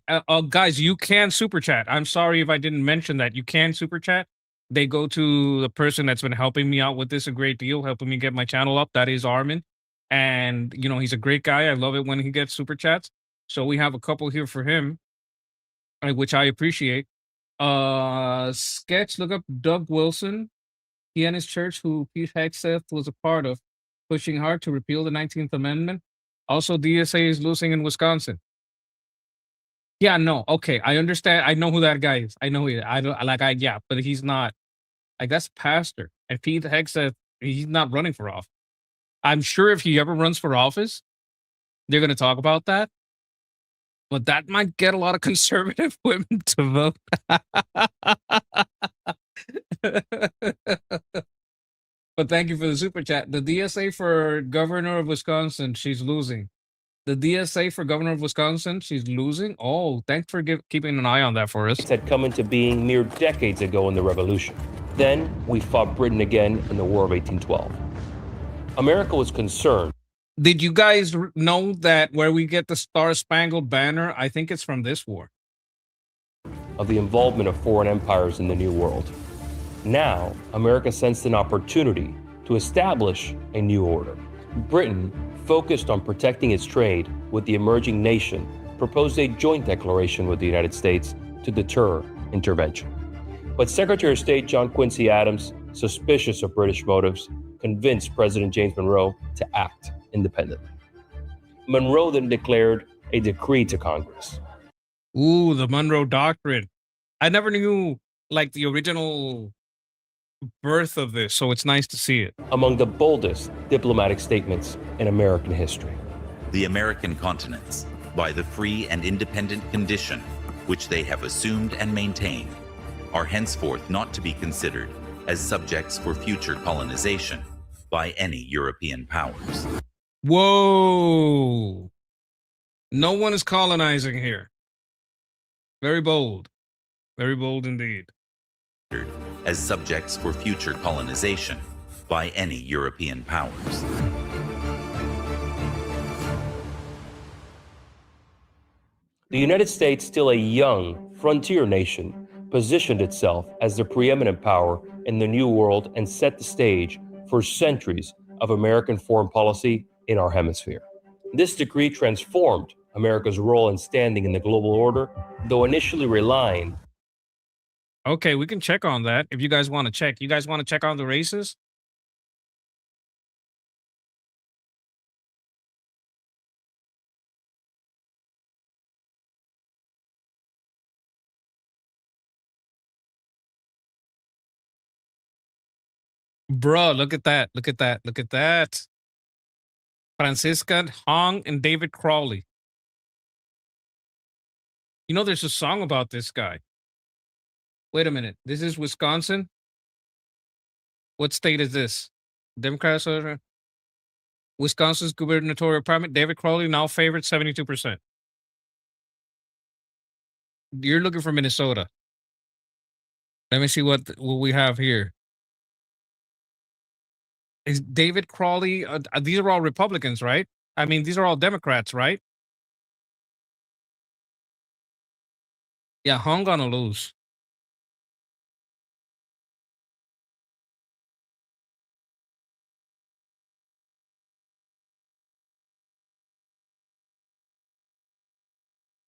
guys, you can super chat. I'm sorry if I didn't mention that. You can super chat. They go to the person that's been helping me out with this a great deal, helping me get my channel up. That is Armin. And, you know, he's a great guy. I love it when he gets super chats. So we have a couple here for him, which I appreciate. Sketch, look up Doug Wilson. He and his church, who Pete Hegseth was a part of, pushing hard to repeal the 19th Amendment. Also, DSA is losing in Wisconsin. Yeah, no, okay, I understand. I know who that guy is. I know he. I don't like. Yeah, but he's not. Like that's pastor. And Pete Hegseth, he's not running for office. I'm sure if he ever runs for office, they're going to talk about that. But that might get a lot of conservative women to vote. But thank you for the super chat. The DSA for governor of Wisconsin, she's losing. The DSA for governor of Wisconsin, she's losing. Oh, thanks for keeping an eye on that for us. Had come into being mere decades ago in the Revolution. Then we fought Britain again in the War of 1812. America was concerned. Did you guys know that where we get the Star Spangled Banner, I think it's from this war, Of the involvement of foreign empires in the New World. Now, America sensed an opportunity to establish a new order. Britain, focused on protecting its trade with the emerging nation, proposed a joint declaration with the United States to deter intervention. But Secretary of State John Quincy Adams, suspicious of British motives, convinced President James Monroe to act independently. Monroe then declared a decree to Congress. Ooh, the Monroe Doctrine. I never knew like the original birth of this, so it's nice to see it. Among the boldest diplomatic statements in American history. The American continents, by the free and independent condition which they have assumed and maintained, are henceforth not to be considered as subjects for future colonization by any European powers. Whoa. No one is colonizing here. Very bold. Very bold indeed. As subjects for future colonization by any European powers. The United States, still a young frontier nation, positioned itself as the preeminent power in the New World and set the stage for centuries of American foreign policy in our hemisphere. This decree transformed America's role and standing in the global order, though initially relying. Okay, we can check on that if you guys want to check. You guys want to check on the races? Bro, look at that. Look at that. Look at that. Francisca Hong and David Crawley. You know, there's a song about this guy. Wait a minute. This is Wisconsin? What state is this? Democrats? Wisconsin's gubernatorial primary. David Crawley now favored 72%. You're looking for Minnesota. Let me see what we have here. Is David Crawley? These are all Republicans, right? I mean, these are all Democrats, right? Yeah, Hong gonna lose.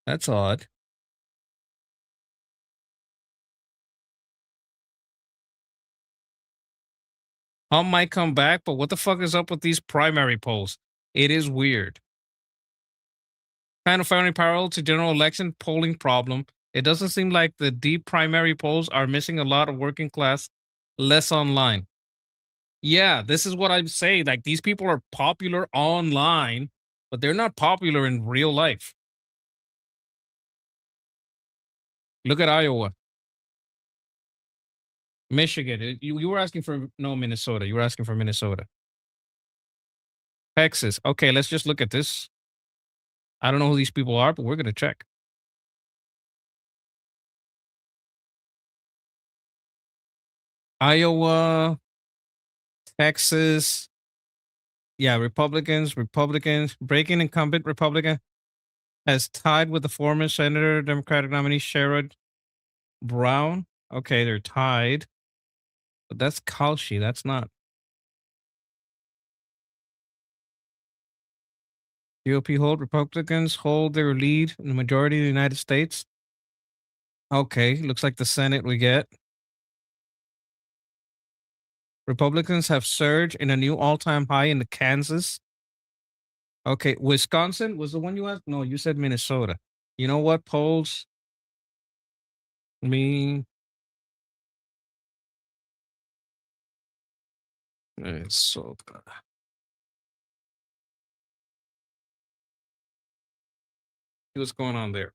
That's odd. Hum might come back, but what the fuck is up with these primary polls? It is weird. Kind of finding parallel to general election polling problem. It doesn't seem like the deep primary polls are missing a lot of working class, less online. Yeah, this is what I'm saying. Like these people are popular online, but they're not popular in real life. Look at Iowa. Michigan. You were asking for no Minnesota. You were asking for Minnesota. Texas. Okay, let's just look at this. I don't know who these people are, but we're going to check. Iowa, Texas. Yeah, Republicans, breaking incumbent Republican has tied with the former Senator Democratic nominee Sherrod Brown. Okay, they're tied. But that's Kalshi. That's not. GOP hold. Republicans hold their lead in the majority of the United States. Okay, looks like the Senate we get. Republicans have surged in a new all-time high in the Kansas. Okay, Wisconsin was the one you asked? No, you said Minnesota. You know what polls mean? Minnesota. What's going on there?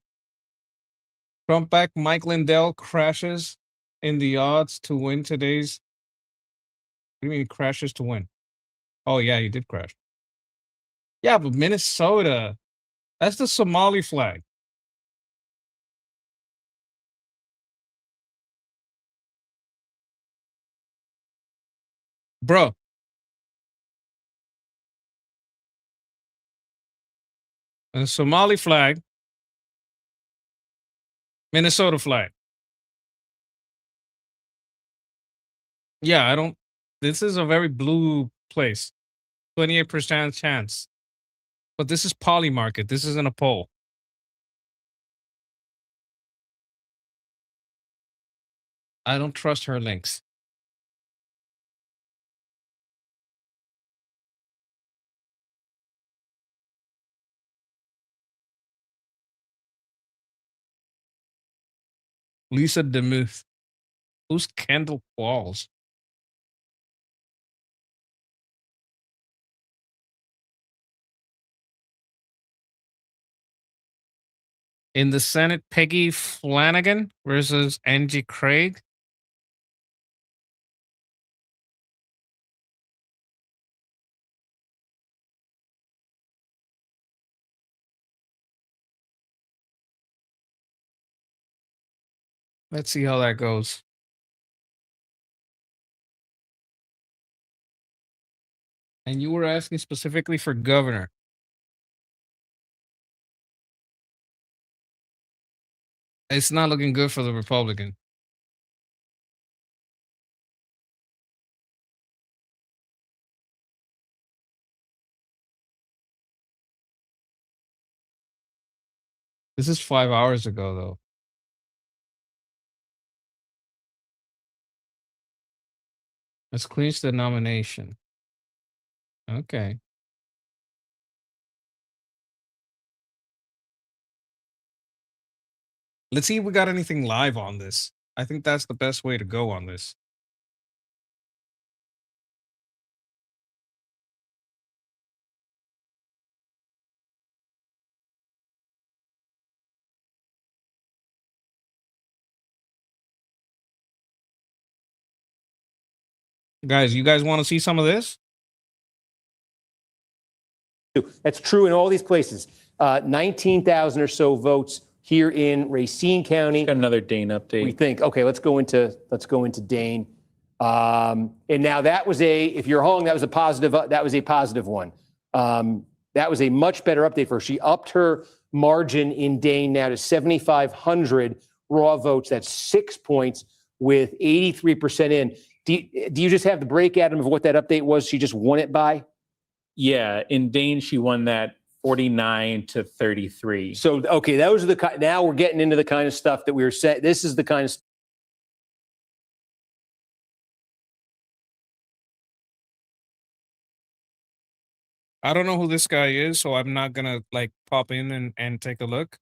Trump back Mike Lindell crashes in the odds to win today's. What do you mean crashes to win? Oh, yeah, he did crash. Yeah, but Minnesota, that's the Somali flag. Bro. A Somali flag. Minnesota flag. Yeah, I don't. This is a very blue place. 28% chance. But this is Poly Market. This isn't a poll. I don't trust her links. Lisa DeMuth. Who's Kendall Qualls? In the Senate, Peggy Flanagan versus Angie Craig. Let's see how that goes. And you were asking specifically for governor. It's not looking good for the Republican. This is 5 hours ago, though. Let's clinch the nomination. Okay. Let's see if we got anything live on this. I think that's the best way to go on this. Guys, you guys want to see some of this? That's true in all these places. 19,000 or so votes here in Racine County. Got another Dane update. We think, okay, let's go into Dane. And now that was if you're home, that was a positive one. That was a much better update for her. She upped her margin in Dane now to 7,500 raw votes. That's 6 points with 83% in. Do you just have the break, Adam, of what that update was? She just won it by? Yeah, in Dane, she won that 49-33. So, okay, those are now we're getting into the kind of stuff that we were saying. This is the kind of I don't know who this guy is, so I'm not gonna like pop in and take a look.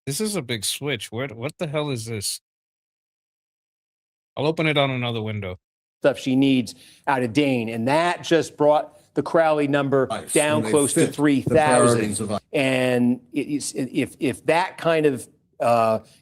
This is a big switch. What the hell is this? I'll open it on another window. Stuff she needs out of Dane, and that just brought the Crowley number down close to 3,000. And if that kind of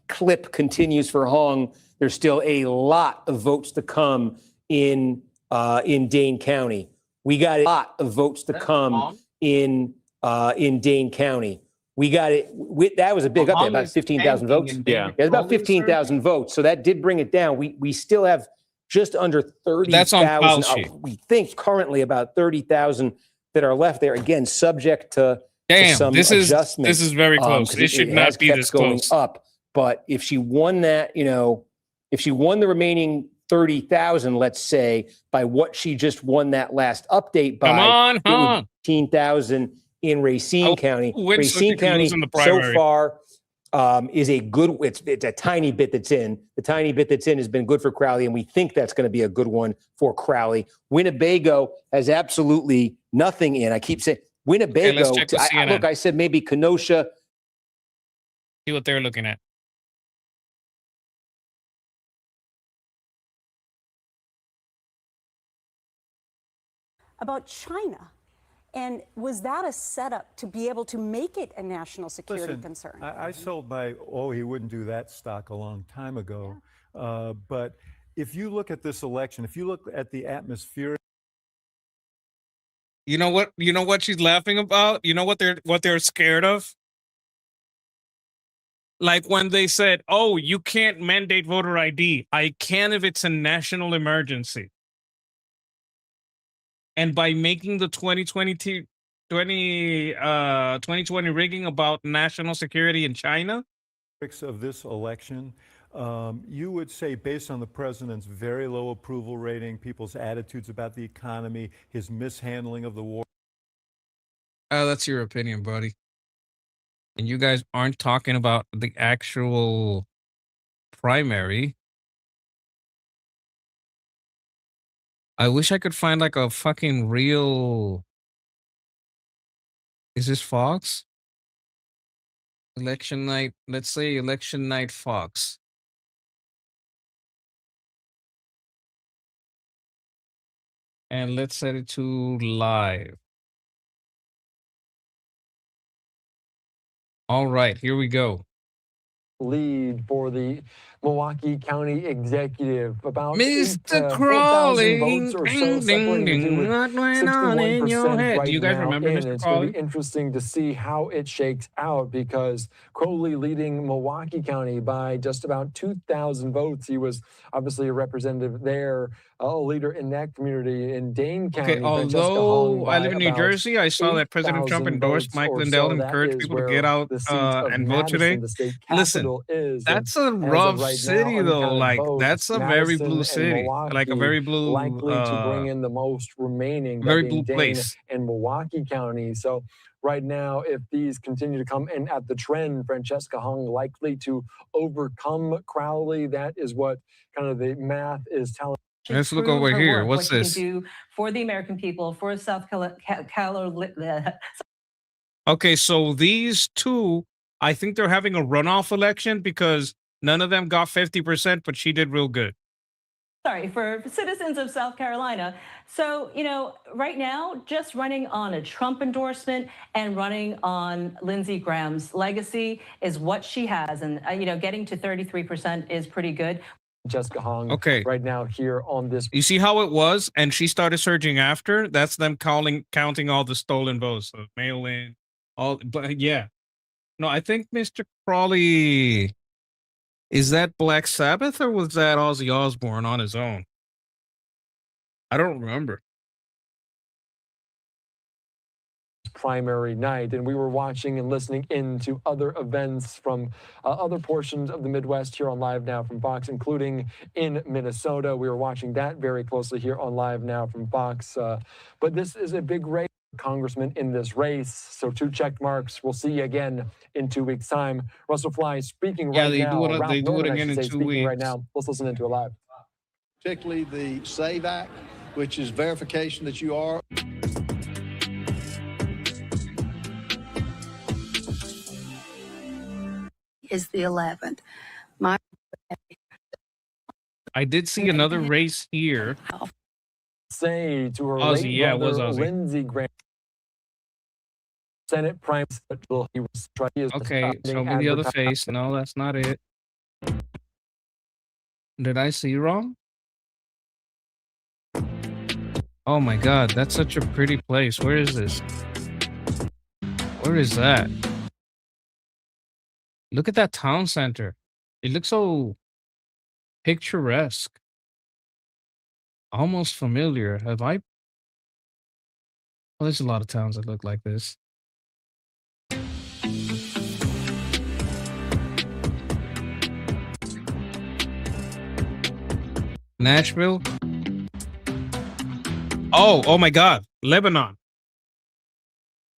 clip continues for Hung, there's still a lot of votes to come in Dane County. We got a lot of votes to come in Dane County. We got it. That was a big update, about 15,000 votes. Yeah, about 15,000 votes. So that did bring it down. We still have just under 30,000. That's on Fauci. We think currently about 30,000 that are left there. Again, subject to Damn, some this is adjustments. very close. 'Cause It should not has be kept this going close. up. But if she won that, if she won the remaining 30,000, let's say, by what she just won that last update by, Come on, it would be 18,000 in Racine County. win so she Racine can County lose in the so primary. far is a good. It's a tiny bit that's in. The tiny bit that's in has been good for Crowley, and we think that's going to be a good one for Crowley. Winnebago has absolutely nothing in. I keep saying Winnebago. let's check the CNN. Look, I said maybe Kenosha. See what they're looking at. About China. And was that a setup to be able to make it a national security concern? I sold my, he wouldn't do that stock a long time ago. But if you look at this election, if you look at the atmosphere. You know what she's laughing about? You know what they're scared of? Like when they said, "Oh, you can't mandate voter ID." I can if it's a national emergency. And by making the 2020 rigging about national security in China, of this election, you would say, based on the president's very low approval rating, people's attitudes about the economy, his mishandling of the war. that's your opinion, buddy. And you guys aren't talking about the actual primary. I wish I could find like a fucking real. Is this Fox? Election night. Let's say election night Fox. And let's set it to live. All right, here we go. Lead for the Milwaukee County Executive. About Mr. Crawley, votes or so ding, separating ding, the two, ding, with what went on in your 61% head? right Do you guys now remember in. Mr. It's going to Crawley? be interesting to see how it shakes out because Crowley leading Milwaukee County by just about 2,000 votes. He was obviously a representative there, a leader in that community. In Dane County, Okay, Francesca although Hong I by live in New about Jersey, I saw that President Trump 8,000 endorsed votes Mike or Lindell so. and That encouraged is people to where get out the seat of and vote today. Madison, the state Listen, capital, is. And that's a as of rough right now, city though. uncounted Like votes, that's a very Madison blue and city, like a very Milwaukee blue, likely to bring in the most remaining, that very being blue Dane place. and Milwaukee County. So right now, if these continue to come in at the trend, Francesca Hung likely to overcome Crowley. That is what kind of the math is telling. Let's look over here. What's what this? She can do for the American people, for South Carolina. Okay, so these two, I think they're having a runoff election because none of them got 50%, but she did real good. Sorry, for citizens of South Carolina. So, right now, just running on a Trump endorsement and running on Lindsey Graham's legacy is what she has. And, getting to 33% is pretty good. Jessica Hong Okay. right now here on this. You see how it was? And she started surging after. That's them counting all the stolen votes, so mail in, all. But yeah, no, I think Mr. Crawley, is that Black Sabbath or was that Ozzy Osbourne on his own? I don't remember. Primary night, and we were watching and listening into other events from other portions of the Midwest here on Live Now from Fox, including in Minnesota. We were watching that very closely here on Live Now from Fox. But this is a big race, Congressman, in this race. So 2 check marks. We'll see you again in 2 weeks' time. Russell Fly speaking right now. They do it again in 2 speaking weeks. right now. Let's listen into it live. Particularly the SAVE Act, which is verification that you are. Is the 11th. I did see another race here. Say to her Ozzy, late yeah, it was brother, Ozzy. Lindsey Graham. Senate Prime Special. He was Okay, show me the other face. No, that's not it. Did I see wrong? Oh my God, that's such a pretty place. Where is this? Where is that? Look at that town center. It looks so picturesque. Almost familiar. Have I? Oh, there's a lot of towns that look like this. Nashville. Oh my God. Lebanon.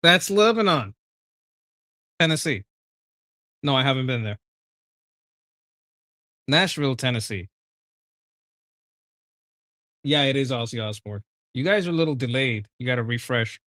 That's Lebanon. Tennessee. No, I haven't been there. Nashville, Tennessee. Yeah, it is Ozzy Osbourne. You guys are a little delayed. You got to refresh.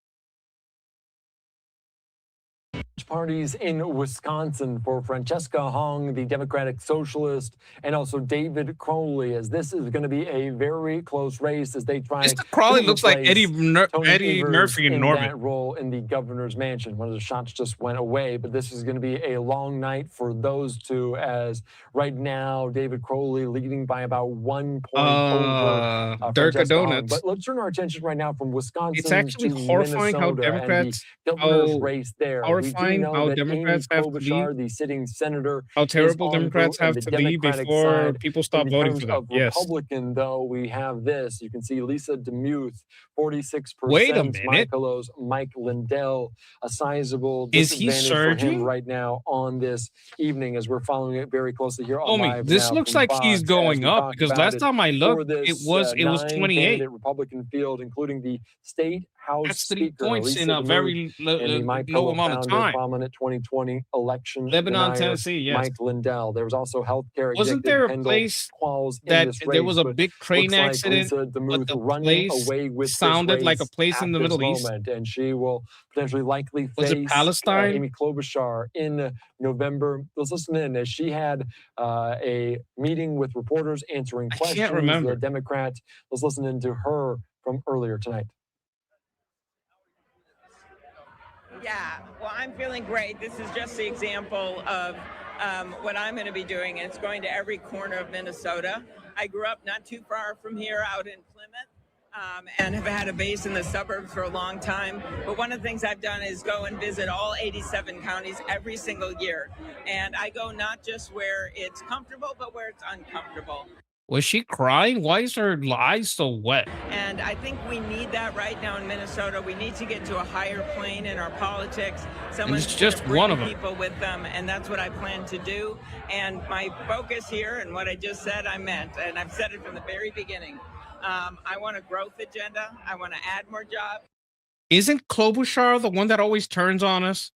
Parties in Wisconsin for Francesca Hong, the Democratic Socialist, and also David Crowley, as this is going to be a very close race as they try. Mr. Crowley to looks like replace Eddie Evers Murphy in Norbit. that role in the governor's mansion. One of the shots just went away, but this is going to be a long night for those two, as right now David Crowley leading by about 1 point over Durka Francesca Hong. Donuts. But let's turn our attention right now from Wisconsin It's actually to horrifying how Minnesota Democrats, and the governor's how race there. horrifying know how that Democrats Amy have to Klobuchar, leave. the sitting senator, How is terrible on Democrats the- on have the to leave Democratic before side. people stop In voting terms for them. of Yes. Republican, though, we have this. You can see Lisa DeMuth, 46%. Wait a minute. Monica Lowe's Mike Lindell, a sizable Is he disadvantage for him surging? right now on this evening as we're following it very closely here on Homie, Live this Now looks from like he's Fox as going we up talk because about last it time I for looked, it this, was 28. nine-candidate Republican field, including the state House That's 3 Speaker, points Lisa in a DeMuth, very and the My low Pillow amount of founder, time. prominent 2020 election Lebanon, denier, Tennessee, yes. Mike Lindell. There was also healthcare Wasn't executive there a Kendall place Qualls in that this there was race, a but big train looks like accident, Lisa but DeMuth the running place away with sounded this like a race place in the at this Middle East? moment, and she will potentially likely Was it face Palestine? Amy Klobuchar in November. Let's listen in as she had a meeting with reporters answering I questions. can't remember. The Democrat. Let's listen into her from earlier tonight. Yeah, well, I'm feeling great. This is just the example of what I'm going to be doing. And it's going to every corner of Minnesota. I grew up not too far from here out in Plymouth and have had a base in the suburbs for a long time. But one of the things I've done is go and visit all 87 counties every single year. And I go not just where it's comfortable, but where it's uncomfortable. Was she crying? Why is her eyes so wet? And I think we need that right now in Minnesota. We need to get to a higher plane in our politics. Someone's it's just gonna bring one of them. people with them, and that's what I plan to do. And my focus here and what I just said, I meant, and I've said it from the very beginning. I want a growth agenda. I want to add more jobs. Isn't Klobuchar the one that always turns on us?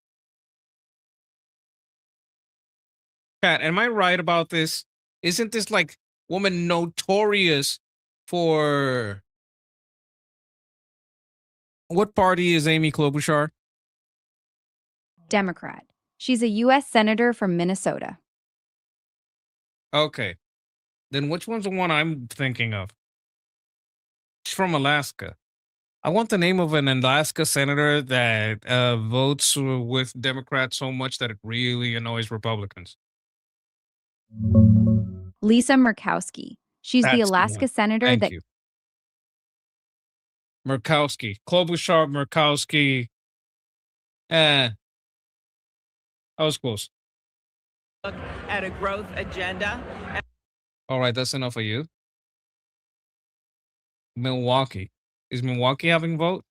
Pat, am I right about this? Isn't this like woman notorious for what party is Amy Klobuchar? Democrat. She's a U.S. Senator from Minnesota. Okay. Then which one's the one I'm thinking of? She's from Alaska. I want the name of an Alaska senator that votes with Democrats so much that it really annoys Republicans. Lisa Murkowski. She's the That's the Alaska one. senator Thank that you. Murkowski. Klobuchar, Murkowski. I was close. Look at a growth agenda. All right, that's enough of you. Milwaukee. Is Milwaukee having a vote?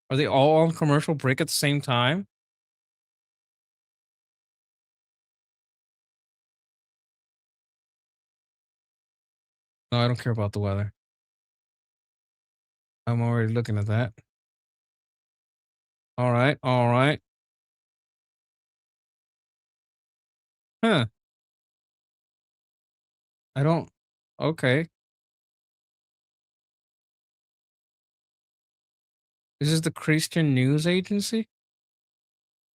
Are they all on commercial break at the same time? No, I don't care about the weather. I'm already looking at that. All right, all right. Huh. I don't. Okay. This is the Christian News Agency?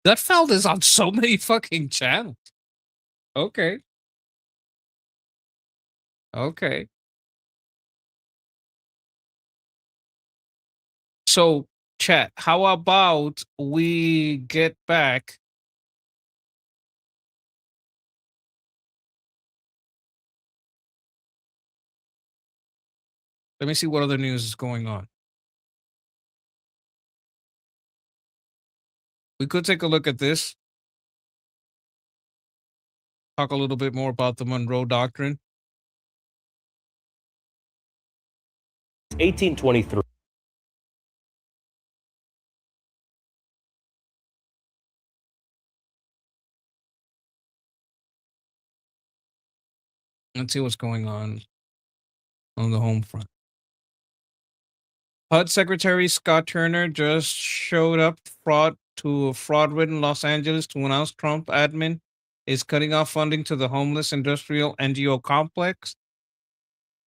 That felt is on so many fucking channels. Okay. Okay. So, chat, how about we get back? Let me see what other news is going on. We could take a look at this. talk a little bit more about the Monroe Doctrine. 1823. Let's see what's going on the home front. HUD Secretary Scott Turner just showed up to a fraud-ridden Los Angeles to announce Trump admin is cutting off funding to the homeless industrial NGO complex.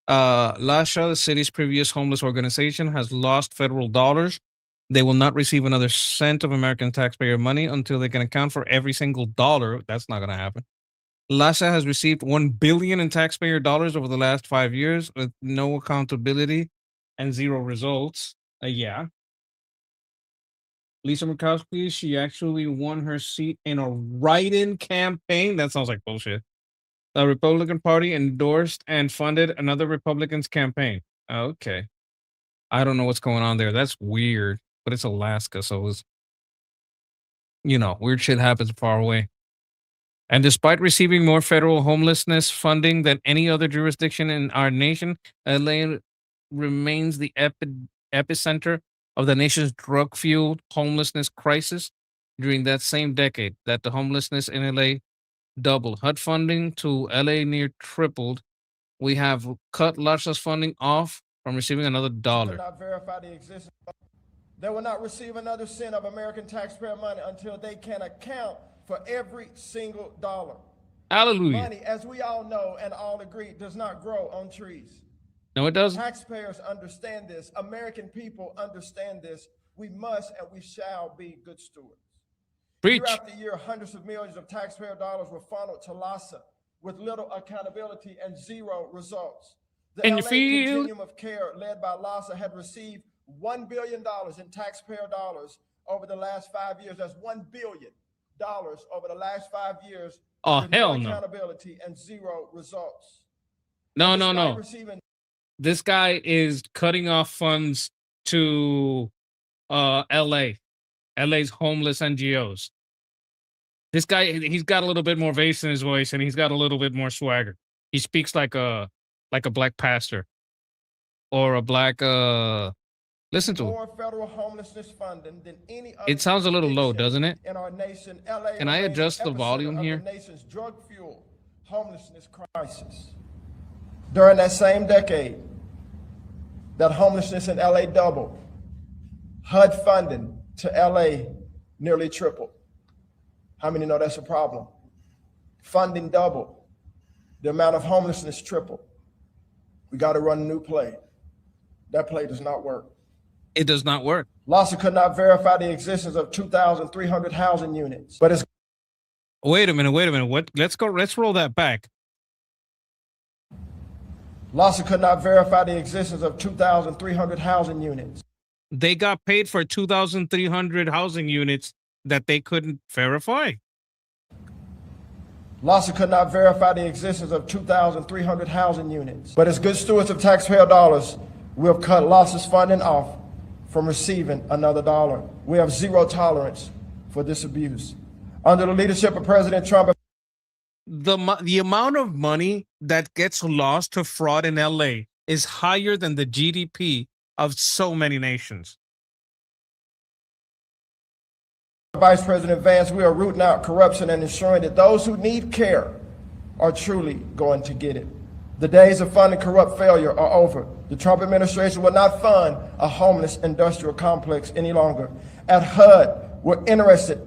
LASHA, the city's previous homeless organization, has lost federal dollars. They will not receive another cent of American taxpayer money until they can account for every single dollar. That's not going to happen. LASHA has received $1 billion in taxpayer dollars over the last 5 years with no accountability and zero results. Yeah. Lisa Murkowski, she actually won her seat in a write-in campaign. That sounds like bullshit. The Republican Party endorsed and funded another Republican's campaign. Okay. I don't know what's going on there. That's weird, but it's Alaska, so it's, weird shit happens far away. And despite receiving more federal homelessness funding than any other jurisdiction in our nation, LA remains the epicenter of the nation's drug-fueled homelessness crisis. During that same decade that the homelessness in LA doubled, HUD funding to LA near tripled. We have cut LASHA's funding off from receiving another dollar. Not verify the existence. They will not receive another cent of American taxpayer money until they can account for every single dollar. Hallelujah. Money, as we all know and all agree, does not grow on trees. No, it doesn't. Taxpayers understand this. American people understand this. We must and we shall be good stewards. Preach. Year after year, hundreds of millions of taxpayer dollars were funneled to LASA with little accountability and zero results. The And LA you feel Continuum of Care, led by LASA, had received $1 billion in taxpayer dollars over the last 5 years. That's $1 billion over the last 5 years. Oh, with hell no no. accountability and zero results. No, Despite no, no. receiving This guy is cutting off funds to LA's homeless NGOs. This guy, he's got a little bit more bass in his voice, and he's got a little bit more swagger. He speaks like a black pastor or a black listen to him. more federal homelessness funding than any other It sounds a little low, jurisdiction doesn't it? in our nation. LA Can I remains adjust the epicenter volume of here? The nation's drug-fueled homelessness crisis. During that same decade, that homelessness in LA doubled. HUD funding to LA nearly tripled. How many know that's a problem? Funding doubled. The amount of homelessness tripled. We got to run a new play. That play does not work. It does not work. LASA could not verify the existence of 2,300 housing units, but it's Wait a minute. What? Let's roll that back. LASA could not verify the existence of 2,300 housing units. They got paid for 2,300 housing units that they couldn't verify. LASA could not verify the existence of 2,300 housing units. But as good stewards of taxpayer dollars, we have cut LASA's funding off from receiving another dollar. We have zero tolerance for this abuse. Under the leadership of President Trump, The amount of money that gets lost to fraud in LA is higher than the GDP of so many nations. Vice President Vance, we are rooting out corruption and ensuring that those who need care are truly going to get it. The days of funding corrupt failure are over. The Trump administration will not fund a homeless industrial complex any longer. At HUD, we're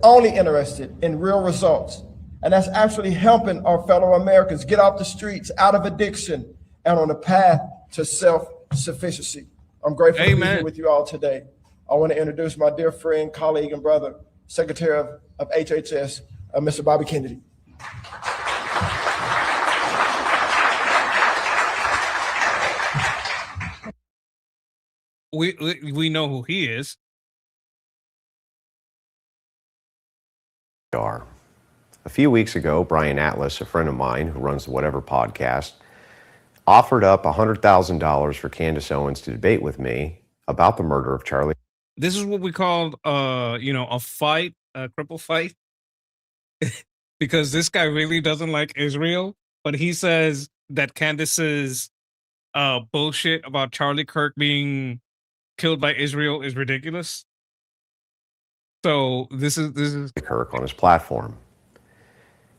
only interested in real results. And that's actually helping our fellow Americans get off the streets, out of addiction, and on a path to self-sufficiency. I'm grateful to be here with you all today. I want to introduce my dear friend, colleague, and brother, Secretary of HHS, Mr. Bobby Kennedy. We know who he is. A few weeks ago, Brian Atlas, a friend of mine who runs the Whatever podcast, offered up $100,000 for Candace Owens to debate with me about the murder of Charlie. This is what we call, a fight, a cripple fight. because this guy really doesn't like Israel, but he says that Candace's bullshit about Charlie Kirk being killed by Israel is ridiculous. So this is Kirk on his platform.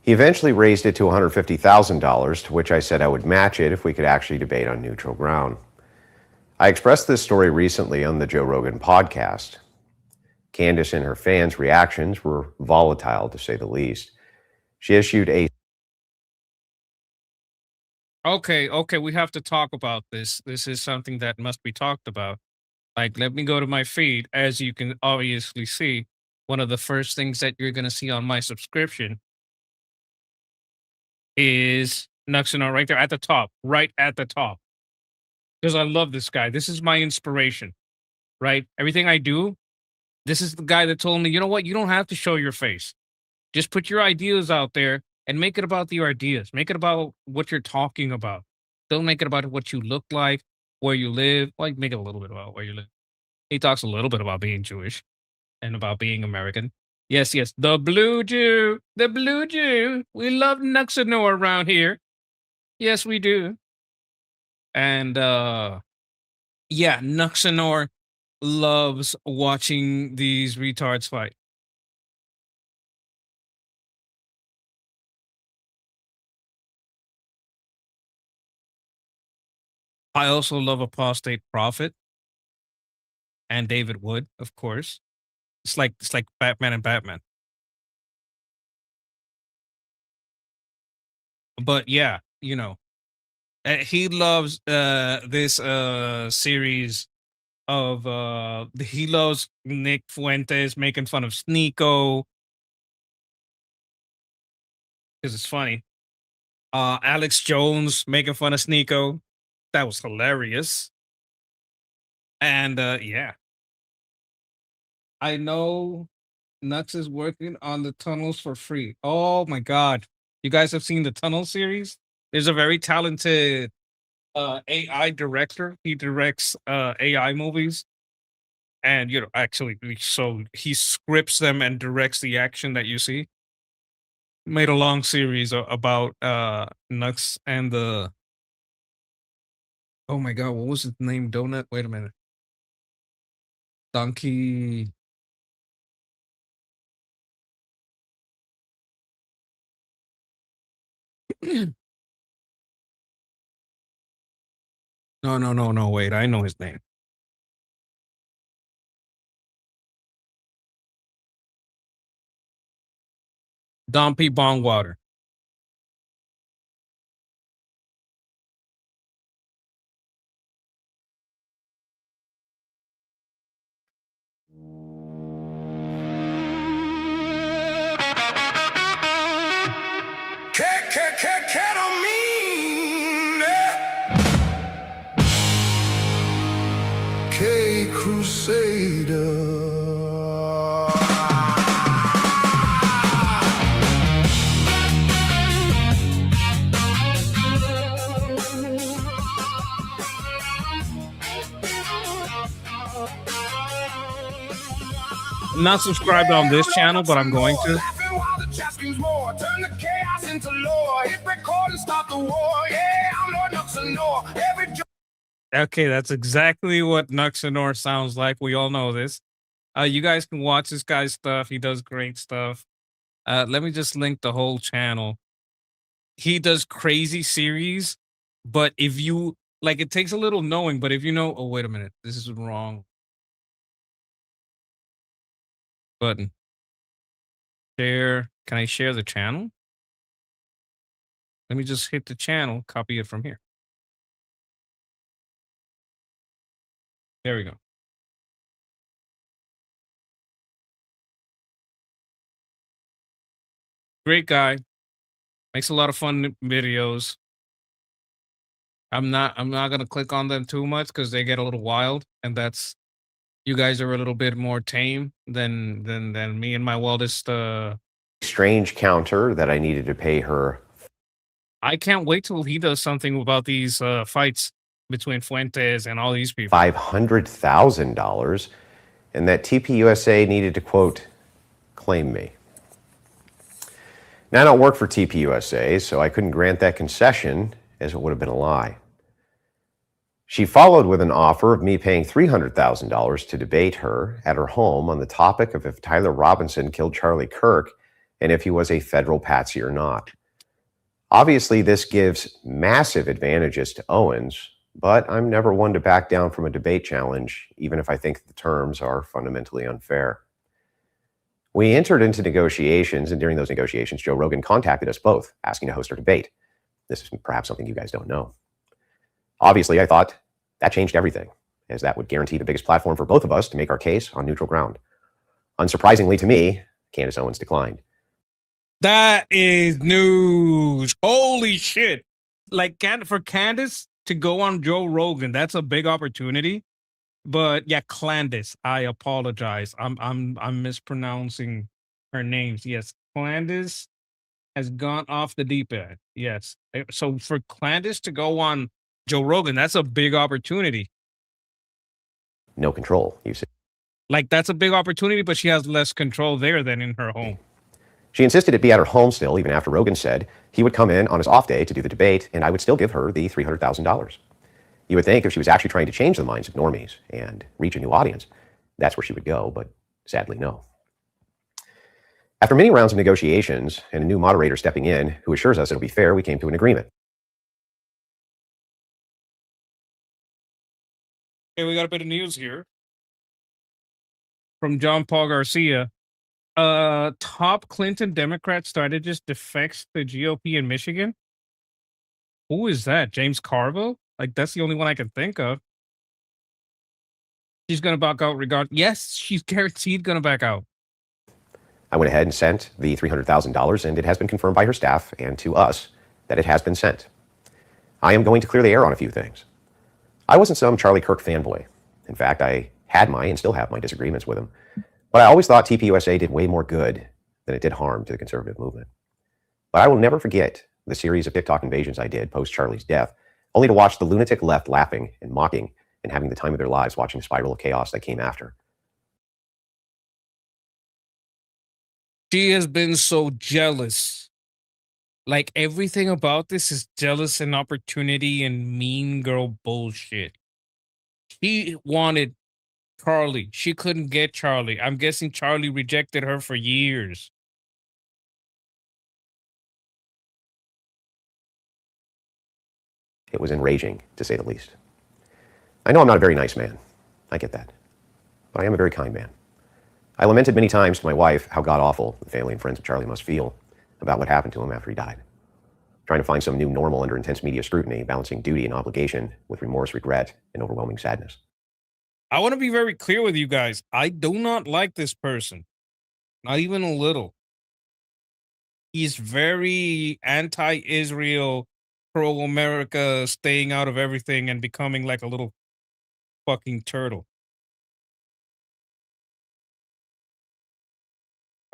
He eventually raised it to $150,000, to which I said I would match it if we could actually debate on neutral ground. I expressed this story recently on the Joe Rogan podcast. Candace and her fans' reactions were volatile, to say the least. She issued a okay, we have to talk about this. This is something that must be talked about. Like, let me go to my feed. As you can obviously see, one of the first things that you're going to see on my subscription is Nuxino right there at the top, because I love this guy. This is my inspiration, right? Everything I do, this is the guy that told me, you know what? You don't have to show your face. Just put your ideas out there and make it about your ideas. Make it about what you're talking about. Don't make it about what you look like, where you live. Like, make it a little bit about where you live. He talks a little bit about being Jewish and about being American. Yes, the Blue Jew. The Blue Jew. We love Nuxino around here. Yes, we do. And yeah, Nuxinor loves watching these retards fight. I also love Apostate Prophet and David Wood, of course. It's like Batman and Batman. But yeah, you know, he loves this series of he loves Nick Fuentes making fun of Sneeko because it's funny. Alex Jones making fun of Sneeko. That was hilarious. And yeah. I know Nux is working on the tunnels for free. Oh my god. You guys have seen the Tunnel series? There's a very talented AI director. He directs AI movies. And you know, actually, so he scripts them and directs the action that you see. Made a long series about Nux and the oh my god, what was his name? Donut? Wait a minute. Donkey. No, wait, I know his name. Dompy Bongwater. I'm not subscribed on this channel, but I'm going to. Okay, that's exactly what Nuxinor sounds like. We all know this. You guys can watch this guy's stuff. He does great stuff. Let me just link the whole channel. He does crazy series, but if you like, it takes a little knowing, but if you know, oh, wait a minute, this is wrong. Button. Share. Can I share the channel? Let me just hit the channel, copy it from here. There we go. Great guy. Makes a lot of fun videos. I'm not gonna click on them too much because they get a little wild, and that's you guys are a little bit more tame than me and my wildest strange counter that I needed to pay her. I can't wait till he does something about these fights between Fuentes and all these people. $500,000, and that TPUSA needed to, quote, claim me. Now, I don't work for TPUSA, so I couldn't grant that concession, as it would have been a lie. She followed with an offer of me paying $300,000 to debate her at her home on the topic of if Tyler Robinson killed Charlie Kirk and if he was a federal patsy or not. Obviously, this gives massive advantages to Owens, but I'm never one to back down from a debate challenge, even if I think the terms are fundamentally unfair. We entered into negotiations, and during those negotiations, Joe Rogan contacted us both, asking to host our debate. This is perhaps something you guys don't know. Obviously, I thought that changed everything, as that would guarantee the biggest platform for both of us to make our case on neutral ground. Unsurprisingly to me, Candace Owens declined. That is news. Holy shit. Like for Candace to go on Joe Rogan, that's a big opportunity. But yeah, Candace, I apologize. I'm mispronouncing her names. Yes, Candace has gone off the deep end. Yes. So for Candace to go on Joe Rogan, that's a big opportunity. No control, you see. Like, that's a big opportunity, but she has less control there than in her home. She insisted it be at her home still, even after Rogan said he would come in on his off day to do the debate, and I would still give her the $300,000. You would think if she was actually trying to change the minds of normies and reach a new audience, that's where she would go, but sadly, no. After many rounds of negotiations and a new moderator stepping in who assures us it'll be fair, we came to an agreement. Okay, we got a bit of news here from John Paul Garcia. Top Clinton Democrat strategist defects the GOP in Michigan. Who is that? James Carville? Like, that's the only one I can think of. She's going to back out yes, she's guaranteed going to back out. I went ahead and sent the $300,000, and it has been confirmed by her staff and to us that it has been sent. I am going to clear the air on a few things. I wasn't some Charlie Kirk fanboy. In fact, I had my and still have my disagreements with him. But I always thought TPUSA did way more good than it did harm to the conservative movement. But I will never forget the series of TikTok invasions I did post Charlie's death, only to watch the lunatic left laughing and mocking and having the time of their lives watching the spiral of chaos that came after. She has been so jealous. Like, everything about this is jealous and opportunity and mean girl bullshit. She wanted Charlie. She couldn't get Charlie. I'm guessing Charlie rejected her for years. It was enraging, to say the least. I know I'm not a very nice man. I get that. But I am a very kind man. I lamented many times to my wife how god-awful the family and friends of Charlie must feel about what happened to him after he died. Trying to find some new normal under intense media scrutiny, balancing duty and obligation with remorse, regret, and overwhelming sadness. I want to be very clear with you guys. I do not like this person. Not even a little. He's very anti-Israel, pro-America, staying out of everything and becoming like a little fucking turtle.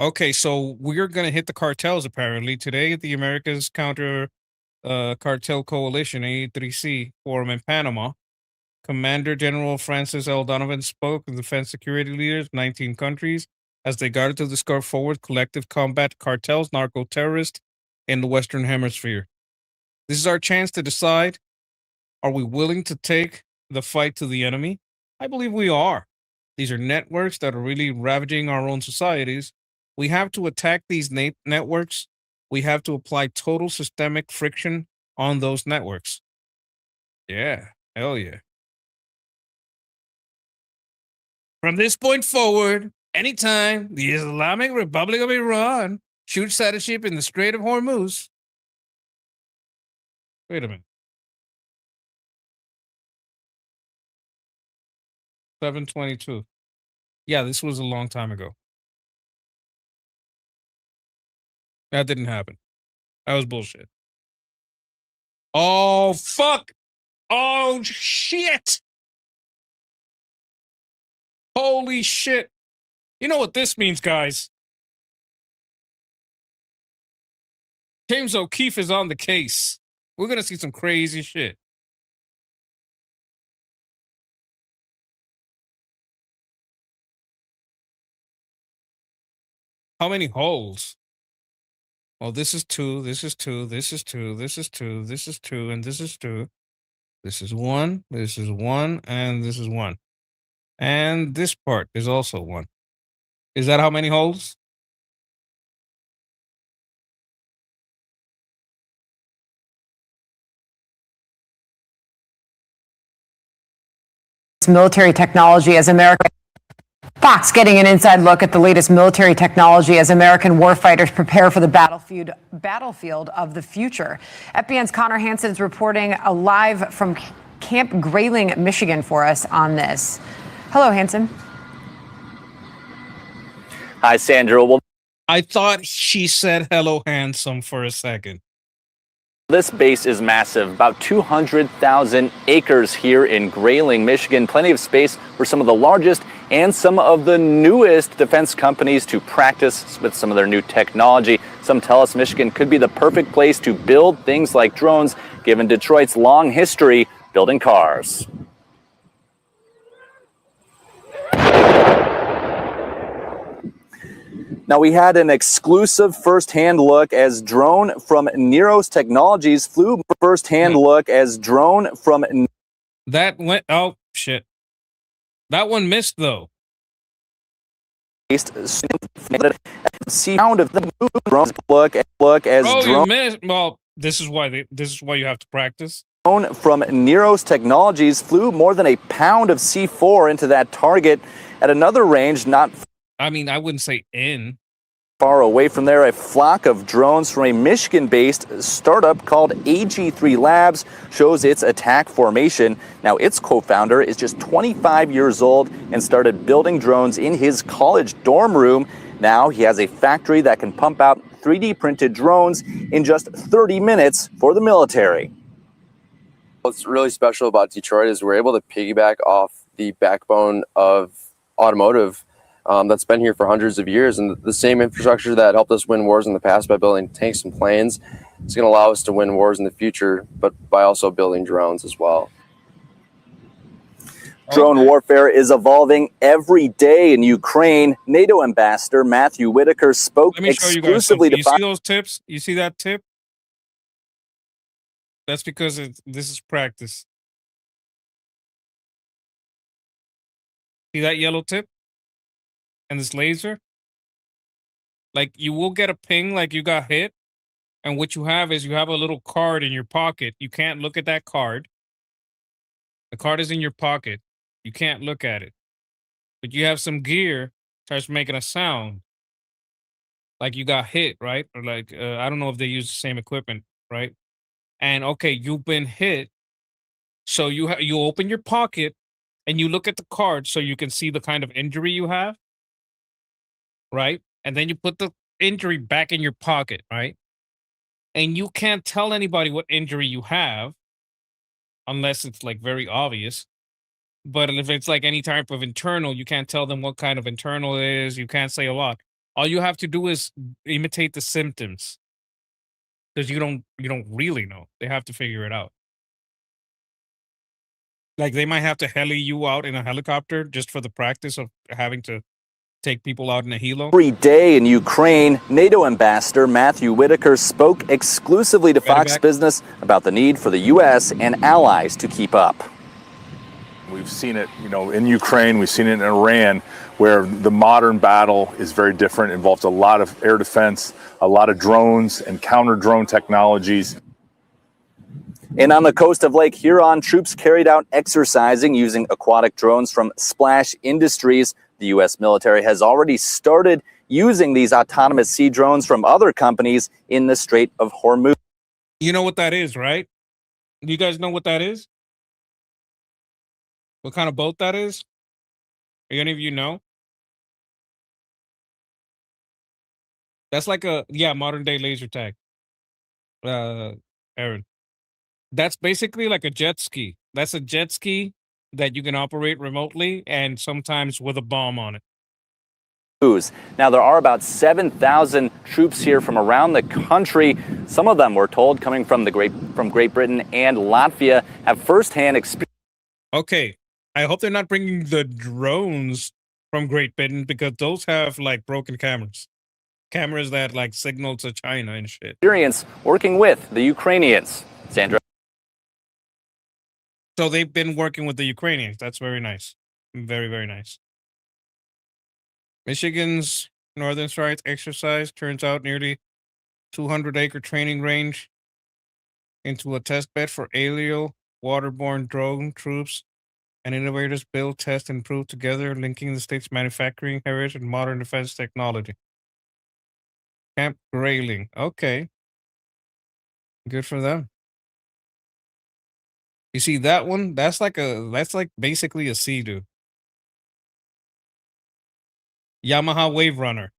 Okay, so we're going to hit the cartels apparently. Today at the America's Counter Cartel Coalition, A3C Forum in Panama, Commander General Francis L. Donovan spoke with defense security leaders, 19 countries, as they guided to discover forward collective combat cartels, narco-terrorists in the Western Hemisphere. This is our chance to decide, are we willing to take the fight to the enemy? I believe we are. These are networks that are really ravaging our own societies. We have to attack these networks. We have to apply total systemic friction on those networks. Yeah, hell yeah. From this point forward, anytime the Islamic Republic of Iran shoots at a ship in the Strait of Hormuz. Wait a minute. 722. Yeah, this was a long time ago. That didn't happen. That was bullshit. Oh, fuck. Oh, shit. Holy shit. You know what this means, guys? James O'Keefe is on the case. We're going to see some crazy shit. How many holes? Well, this is 2, this is 2, this is 2, this is 2, this is 2, and this is 2. This is 1, this is 1, and this is 1. And this part is also 1. Is that how many holes? Military technology as America. Fox getting an inside look at the latest military technology as American warfighters prepare for the battlefield of the future. FBN's Connor Hansen is reporting live from Camp Grayling, Michigan for us on this. Hello, Hansen. Hi, Sandra. Well, I thought she said hello, handsome, for a second. this base is massive, about 200,000 acres here in Grayling, Michigan. Plenty of space for some of the largest and some of the newest defense companies to practice with some of their new technology. Some tell us Michigan could be the perfect place to build things like drones, given Detroit's long history building cars. Now, we had an exclusive firsthand look as drone from Neros Technologies flew firsthand look as drone from. That went, oh, shit. That one missed, though. Sound of the drones look as Oh, drone. you missed. Well, this is why you have to practice. Drone from Neros Technologies flew more than a pound of C4 into that target at another range not I mean, I wouldn't say in. far away from there. A flock of drones from a Michigan-based startup called AG3 Labs shows its attack formation. Now, its co-founder is just 25 years old and started building drones in his college dorm room. Now he has a factory that can pump out 3D printed drones in just 30 minutes for the military. What's really special about Detroit is we're able to piggyback off the backbone of automotive that's been here for hundreds of years, and the same infrastructure that helped us win wars in the past by building tanks and planes is going to allow us to win wars in the future, but by also building drones as well. Drone warfare is evolving every day in Ukraine. NATO ambassador Matthew Whitaker spoke Let me show you guys exclusively something. You to see those tips? You see that tip? That's because this is practice. See that yellow tip? And this laser? Like, you will get a ping like you got hit. And what you have is you have a little card in your pocket. You can't look at that card. The card is in your pocket. You can't look at it. But you have some gear, starts making a sound. Like you got hit, right? Or like, I don't know if they use the same equipment, right? And okay, you've been hit. So you open your pocket and you look at the card so you can see the kind of injury you have, right? And then you put the injury back in your pocket, right? And you can't tell anybody what injury you have unless it's like very obvious. But if it's like any type of internal, you can't tell them what kind of internal it is. You can't say a lot. All you have to do is imitate the symptoms. Because you don't really know. They have to figure it out. Like they might have to heli you out in a helicopter just for the practice of having to take people out in a helo. Every day in Ukraine, NATO ambassador Matthew Whitaker spoke exclusively to Fox Business about the need for the U.S. and allies to keep up. We've seen it, in Ukraine, we've seen it in Iran, where the modern battle is very different, involves a lot of air defense, a lot of drones and counter-drone technologies. And on the coast of Lake Huron, troops carried out exercising using aquatic drones from Splash Industries. The U.S. military has already started using these autonomous sea drones from other companies in the Strait of Hormuz. You know what that is, right? Do you guys know what that is? What kind of boat that is? Any of you know? That's like modern day laser tag. Aaron. That's basically like a jet ski. That's a jet ski that you can operate remotely and sometimes with a bomb on it. Now, there are about 7,000 troops here from around the country. Some of them, we're told, coming from Great Britain and Latvia, have firsthand experience. Okay, I hope they're not bringing the drones from Great Britain because those have like broken cameras. cameras that like signal to China and shit. Experience working with the Ukrainians. Sandra. So they've been working with the Ukrainians. That's very nice. Very, very nice. Michigan's Northern Strikes exercise turns out nearly 200-acre training range into a test bed for aerial waterborne drone troops, and innovators build, test, and prove together, linking the state's manufacturing heritage and modern defense technology. Camp Grayling. Okay. Good for them. You see that one? That's like basically a Sea-Doo. Yamaha Wave Runner.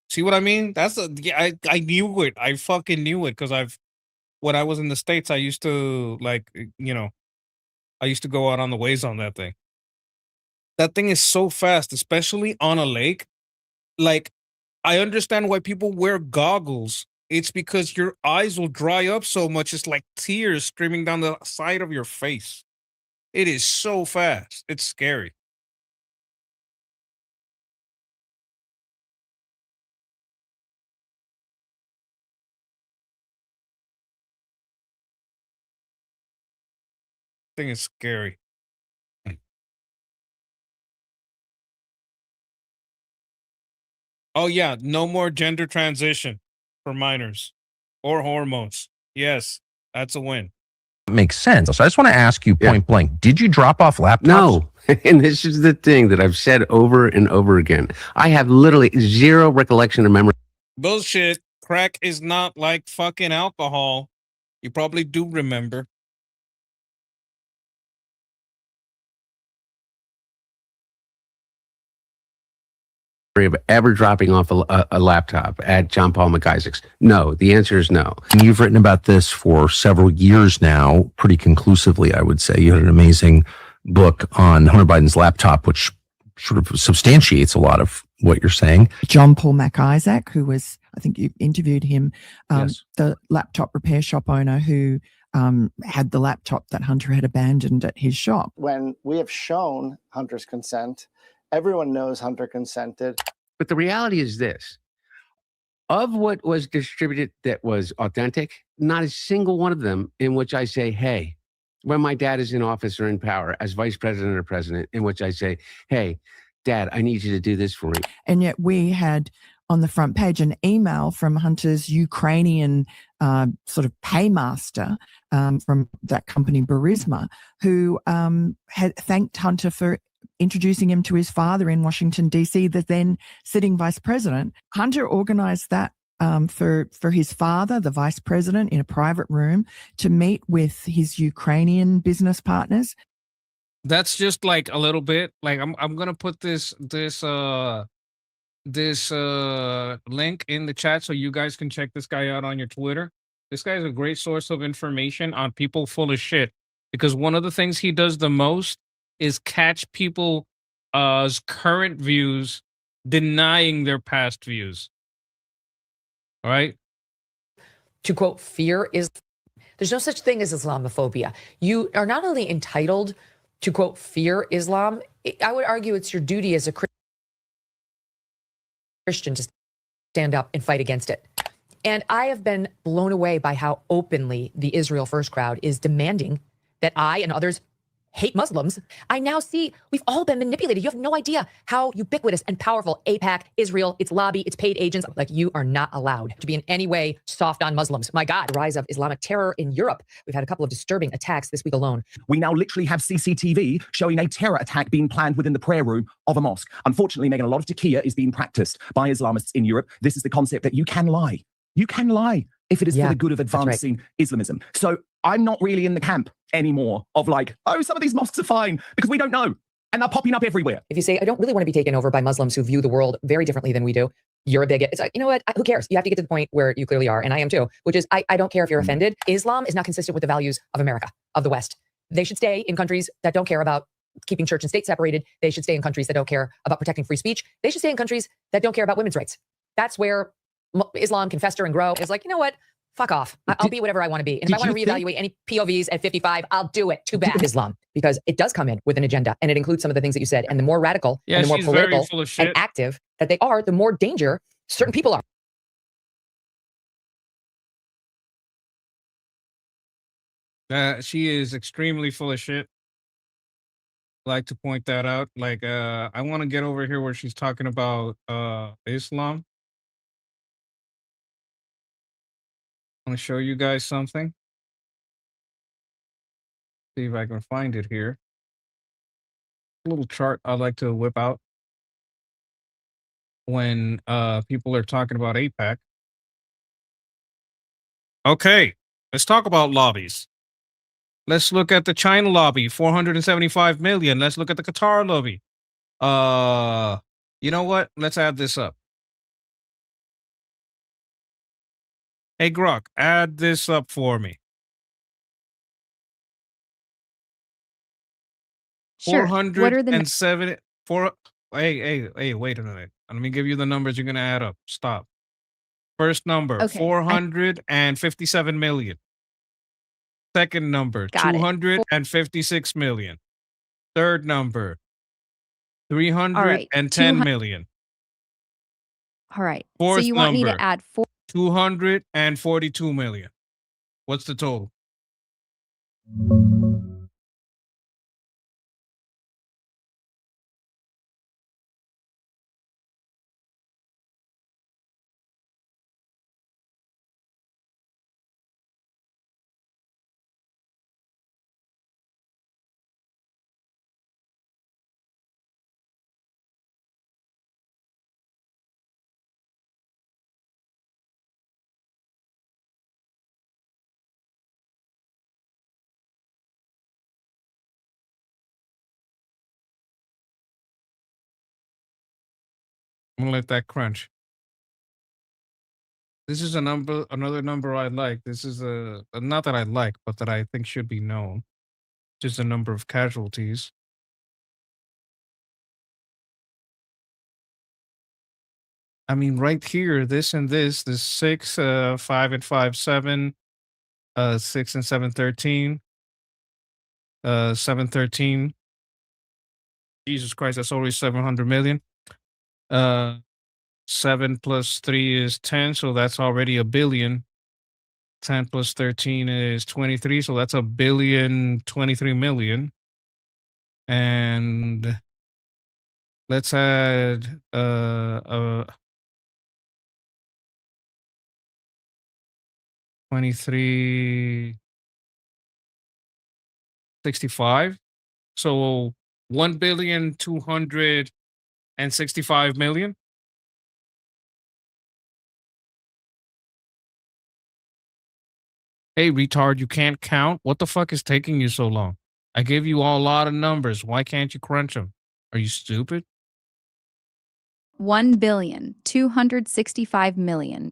See what I mean? I knew it. I fucking knew it because when I was in the States, I used to I used to go out on the waves on that thing. That thing is so fast, especially on a lake. Like, I understand why people wear goggles. It's because your eyes will dry up so much. It's like tears streaming down the side of your face. It is so fast. It's scary. Thing is scary. Oh yeah, no more gender transition for minors or hormones. Yes, that's a win. Makes sense. So I just want to ask you point blank, did you drop off laptops? No. And this is the thing that I've said over and over again. I have literally zero recollection or memory. Bullshit. Crack is not like fucking alcohol. You probably do remember. Of ever dropping off a laptop at John Paul McIsaac's. No, the answer is no. You've written about this for several years now, pretty conclusively, I would say. You had an amazing book on Hunter Biden's laptop, which sort of substantiates a lot of what you're saying. John Paul McIsaac, who was, I think you interviewed him, the laptop repair shop owner who had the laptop that Hunter had abandoned at his shop. When we have shown Hunter's consent, everyone knows Hunter consented. But the reality is this. Of what was distributed that was authentic, not a single one of them in which I say, hey, when my dad is in office or in power as vice president or president, in which I say, hey, Dad, I need you to do this for me. And yet we had on the front page an email from Hunter's Ukrainian sort of paymaster from that company, Burisma, who had thanked Hunter for introducing him to his father in Washington, D.C., the then sitting vice president. Hunter organized that for his father, the vice president, in a private room to meet with his Ukrainian business partners. That's just like a little bit. Like I'm gonna put this link in the chat so you guys can check this guy out on your Twitter. This guy is a great source of information on people full of shit, because one of the things he does the most is catch people's current views denying their past views. All right? To quote, fear is, there's no such thing as Islamophobia. You are not only entitled to quote, fear Islam, I would argue it's your duty as a Christian to stand up and fight against it. And I have been blown away by how openly the Israel First crowd is demanding that I and others hate Muslims. I now see we've all been manipulated. You have no idea how ubiquitous and powerful AIPAC, Israel, its lobby, its paid agents, like you are not allowed to be in any way soft on Muslims. My God, the rise of Islamic terror in Europe. We've had a couple of disturbing attacks this week alone. We now literally have CCTV showing a terror attack being planned within the prayer room of a mosque. Unfortunately, Megan, a lot of taqiyya is being practiced by Islamists in Europe. This is the concept that you can lie. You can lie if it is for the good of advancing Islamism. So I'm not really in the camp anymore of like, oh, some of these mosques are fine, because we don't know. And they're popping up everywhere. If you say, I don't really want to be taken over by Muslims who view the world very differently than we do, you're a bigot. It's like, you know what? Who cares? You have to get to the point where you clearly are, and I am too, which is I don't care if you're offended. Islam is not consistent with the values of America, of the West. They should stay in countries that don't care about keeping church and state separated. They should stay in countries that don't care about protecting free speech. They should stay in countries that don't care about women's rights. That's where Islam can fester and grow. It's like, you know what? Fuck off. I'll be whatever I want to be. And if I want to reevaluate any POVs at 55, I'll do it. Too bad. Islam, because it does come in with an agenda, and it includes some of the things that you said. And the more radical and the more political and active that they are, the more danger certain people are. She is extremely full of shit. Like to point that out. Like, I want to get over here where she's talking about Islam. I want to show you guys something. See if I can find it here. A little chart I'd like to whip out when people are talking about AIPAC. Okay, let's talk about lobbies. Let's look at the China lobby, 475 million. Let's look at the Qatar lobby. You know what? Let's add this up. Hey, Grok, add this up for me. Sure. What are the 407 Hey, wait a minute. Let me give you the numbers you're gonna add up. Stop. First number, Okay, 457 million. Second number, Got it. 256 million. Third number, All right. 310 million. All right. Fourth So you want me number. to add 4? 242 million. What's the total? I'm gonna let that crunch. This is another number I like. This is not that I like, but that I think should be known. Just the number of casualties. I mean, right here, this 6, 5 and 5, 7, 6 and 7, 13, 7, 13. Jesus Christ, that's always 700 million. 7 plus 3 is 10, so that's already a billion. 10 plus 13 is 23, so that's 1,023 million. And let's add 2365. So 1,265 million. Hey, retard, you can't count? What the fuck is taking you so long? I gave you all a lot of numbers. Why can't you crunch them? Are you stupid? 1,265 million.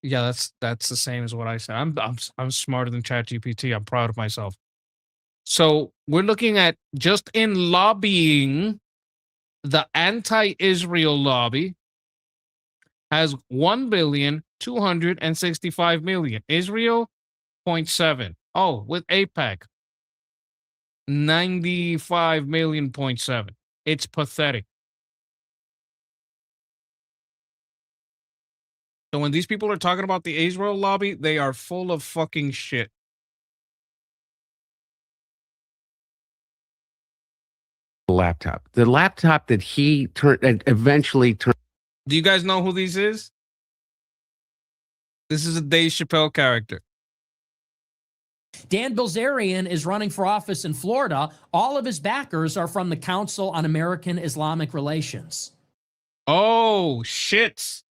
Yeah, that's the same as what I said. I'm smarter than ChatGPT. I'm proud of myself. So we're looking at just in lobbying, the anti-Israel lobby has 1,265 million. Israel, 0.7. Oh, with AIPAC, 95 million, 0.7. It's pathetic. So when these people are talking about the Israel lobby, they are full of fucking shit. The laptop that he eventually turned. Do you guys know who this is? This is a Dave Chappelle character. Dan Bilzerian is running for office in Florida. All of his backers are from the Council on American Islamic Relations. Oh, shit.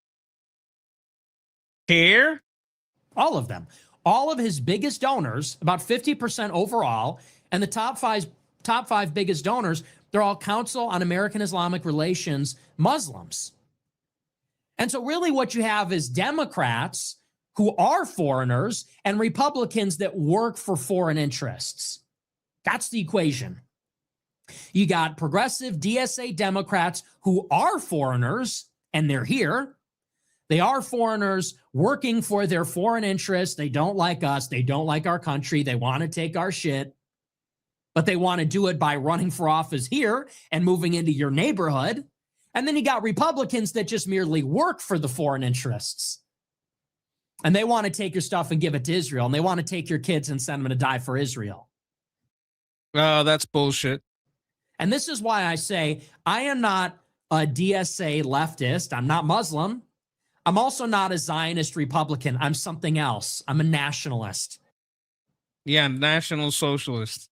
Here? All of them. All of his biggest donors, about 50% overall, and the top five biggest donors, they're all Council on American Islamic Relations Muslims. And so really what you have is Democrats who are foreigners and Republicans that work for foreign interests. That's the equation. You got progressive DSA Democrats who are foreigners and they're here. They are foreigners working for their foreign interests. They don't like us. They don't like our country. They want to take our shit, but they want to do it by running for office here and moving into your neighborhood. And then you got Republicans that just merely work for the foreign interests. And they want to take your stuff and give it to Israel. And they want to take your kids and send them to die for Israel. That's bullshit. And this is why I say I am not a DSA leftist. I'm not Muslim. I'm also not a Zionist Republican. I'm something else. I'm a nationalist. Yeah, National Socialist.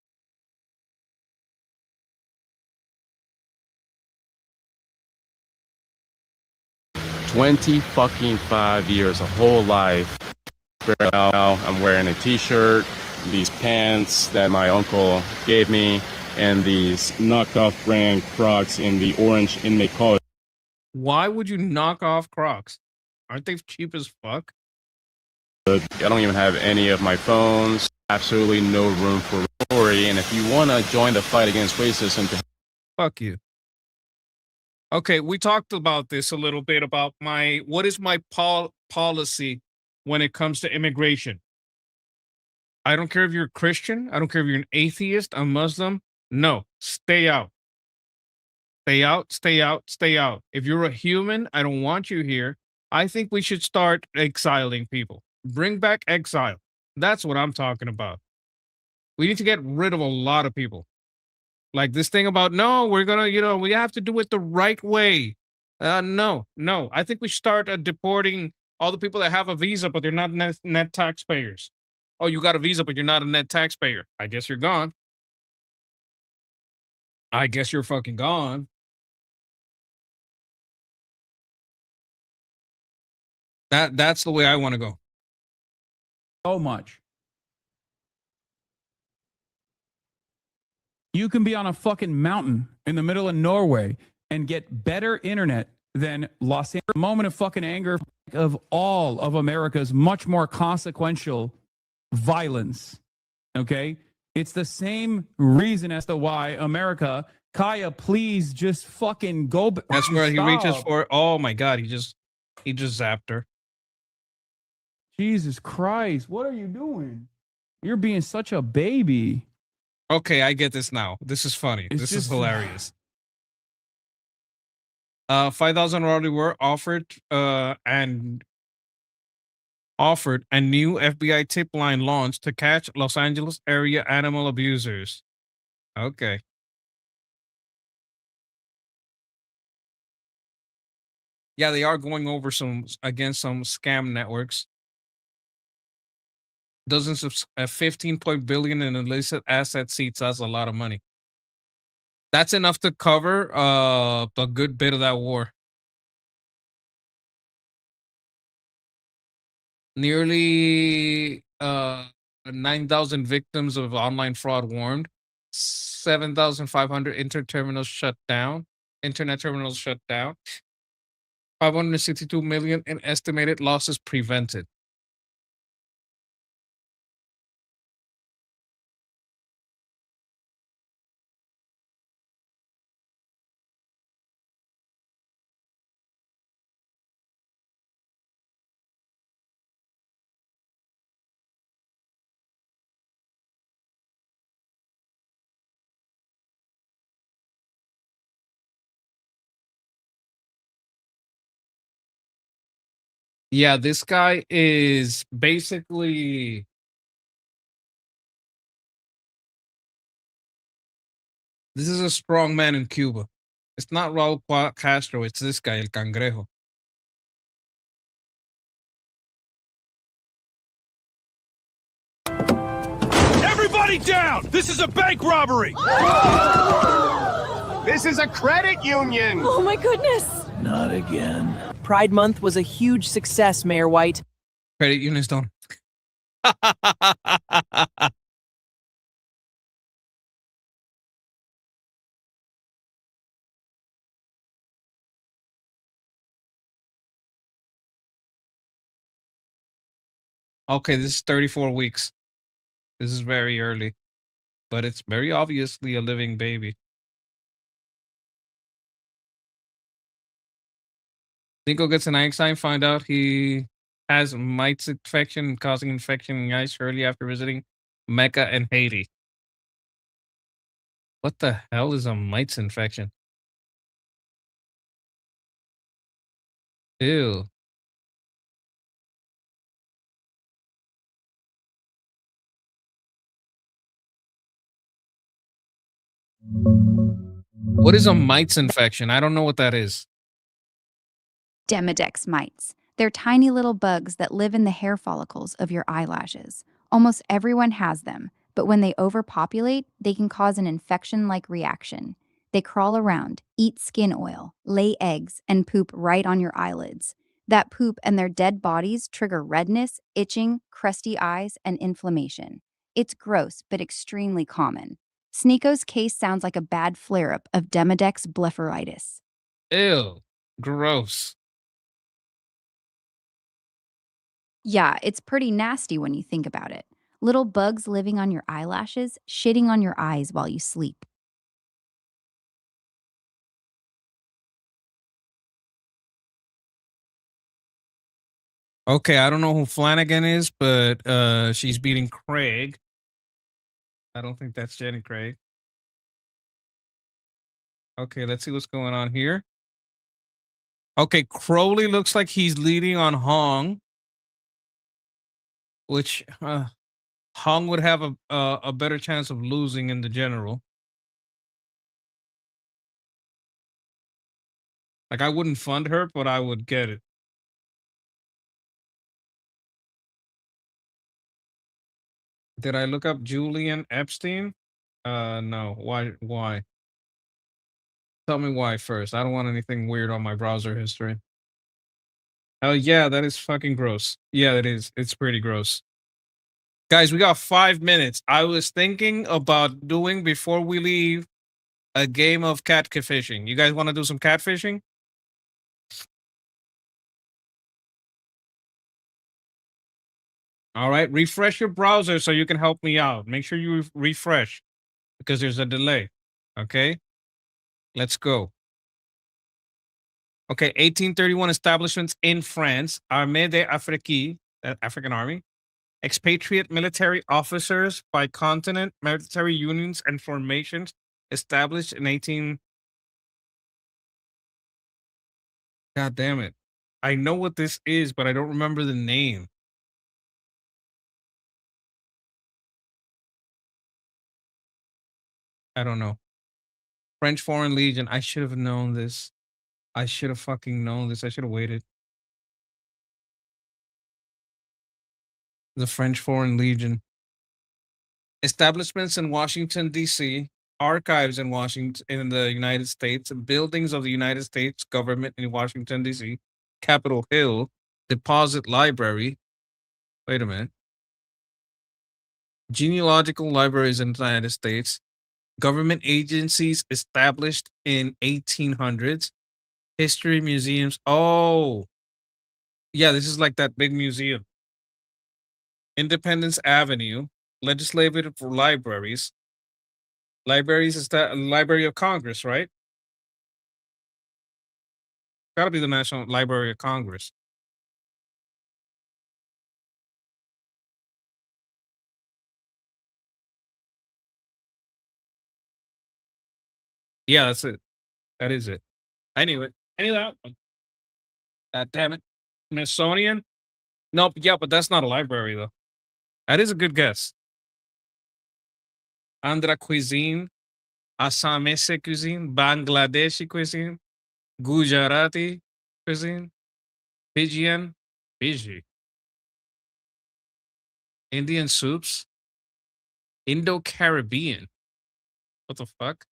Fucking 5 years, a whole life. Now I'm wearing a t-shirt, these pants that my uncle gave me, and these knockoff brand Crocs in the orange inmate color. Why would you knock off Crocs? Aren't they cheap as fuck? I don't even have any of my phones. Absolutely no room for glory. And if you want to join the fight against racism, Fuck you. Okay, we talked about this a little bit about what is my policy when it comes to immigration. I don't care if you're a Christian. I don't care if you're an atheist, a Muslim. No, stay out. Stay out, stay out, stay out. If you're a human, I don't want you here. I think we should start exiling people. Bring back exile. That's what I'm talking about. We need to get rid of a lot of people. Like this thing about, no, we're going to, we have to do it the right way. No. I think we start deporting all the people that have a visa, but they're not net taxpayers. Oh, you got a visa, but you're not a net taxpayer. I guess you're gone. I guess you're fucking gone. That's the way I want to go. So much. You can be on a fucking mountain in the middle of Norway and get better internet than Los Angeles. Moment of fucking anger of all of America's much more consequential violence. Okay? It's the same reason as to why America, Kaya, please just fucking go. That's where he reaches for. Oh my God, he just zapped her. Jesus Christ, what are you doing? You're being such a baby. Okay, I get this now. This is funny. This is hilarious. 5,000 already were offered a new FBI tip line launch to catch Los Angeles area animal abusers. Okay. Yeah, they are going over against some scam networks. Dozens of 15 billion in illicit asset seats. That's a lot of money. That's enough to cover a good bit of that war. Nearly 9,000 victims of online fraud warned. 7,500 internet terminals shut down. 562 million in estimated losses prevented. Yeah, this guy is basically this is a strong man in Cuba. It's not Raul Castro, it's this guy, El Cangrejo. Everybody down! This is a bank robbery! This is a credit union! Oh my goodness! Not again. Pride Month was a huge success, Mayor White. Credit unions don't. Okay, this is 34 weeks. This is very early, but it's very obviously a living baby. Dinko gets an Einstein, find out he has mites infection causing infection in the eye shortly after visiting Mecca and Haiti. What the hell is a mites infection? Ew. What is a mites infection? I don't know what that is. Demodex mites. They're tiny little bugs that live in the hair follicles of your eyelashes. Almost everyone has them, but when they overpopulate, they can cause an infection-like reaction. They crawl around, eat skin oil, lay eggs, and poop right on your eyelids. That poop and their dead bodies trigger redness, itching, crusty eyes, and inflammation. It's gross, but extremely common. Sneeko's case sounds like a bad flare-up of Demodex blepharitis. Ew. Gross. Yeah, it's pretty nasty when you think about it. Little bugs living on your eyelashes, shitting on your eyes while you sleep. Okay, I don't know who Flanagan is, but she's beating Craig. I don't think that's Jenny Craig. Okay, let's see what's going on here. Okay, Crowley looks like he's leading on Hong, which Hong would have a better chance of losing in the general. Like, I wouldn't fund her, but I would get it. Did I look up Julian Epstein? No. Why? Tell me why first. I don't want anything weird on my browser history. Oh yeah, that is fucking gross. Yeah, it is. It's pretty gross. Guys, we got 5 minutes. I was thinking about doing, before we leave, a game of catfishing. You guys want to do some catfishing? All right, refresh your browser so you can help me out. Make sure you refresh because there's a delay. Okay, let's go. Okay, 1831 establishments in France. Armée d'Afrique, African Army. Expatriate military officers by continent, military unions and formations established in 18. God damn it. I know what this is, but I don't remember the name. I don't know. French Foreign Legion. I should have known this. I should have fucking known this. I should have waited. The French Foreign Legion. Establishments in Washington, D.C., archives in Washington, in the United States, buildings of the United States government in Washington, D.C., Capitol Hill, Deposit Library. Wait a minute. Genealogical libraries in the United States, government agencies established in 1800s, history museums. Oh, yeah, this is like that big museum. Independence Avenue, legislative libraries. Libraries is that Library of Congress, right? Gotta be the National Library of Congress. Yeah, that's it. That is it. I knew it. I knew that one. God damn it. Smithsonian? Nope. Yeah, but that's not a library though. That is a good guess. Andhra cuisine, Assamese cuisine, Bangladeshi cuisine, Gujarati cuisine, Fijian, Fiji, Indian soups, Indo-Caribbean. What the fuck?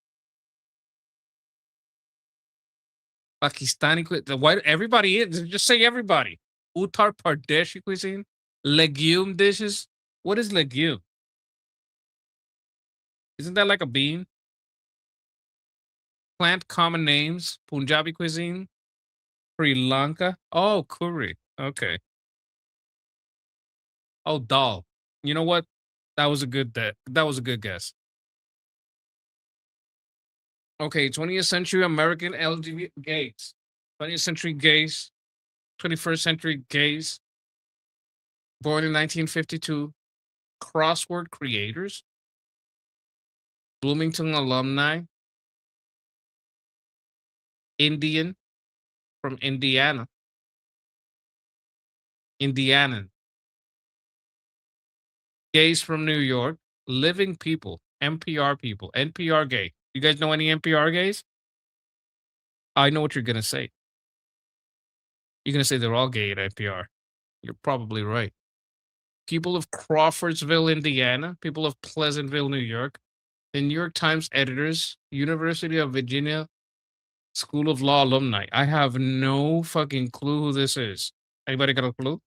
Pakistani cuisine. Why everybody is just say everybody. Uttar Pradeshi cuisine, legume dishes. What is legume? Isn't that like a bean? Plant common names, Punjabi cuisine, Sri Lanka. Oh, curry. Okay. Oh, dal. You know what? That was a good that was a good guess. Okay, 20th century American LGBT gays. 20th century gays, 21st century gays, born in 1952, crossword creators, Bloomington alumni, Indian from Indiana, Indiana. Gays from New York. Living people. NPR people. NPR gay. You guys know any NPR gays? I know what you're going to say. You're going to say they're all gay at NPR. You're probably right. People of Crawfordsville, Indiana. People of Pleasantville, New York. The New York Times editors. University of Virginia School of Law alumni. I have no fucking clue who this is. Anybody got a clue?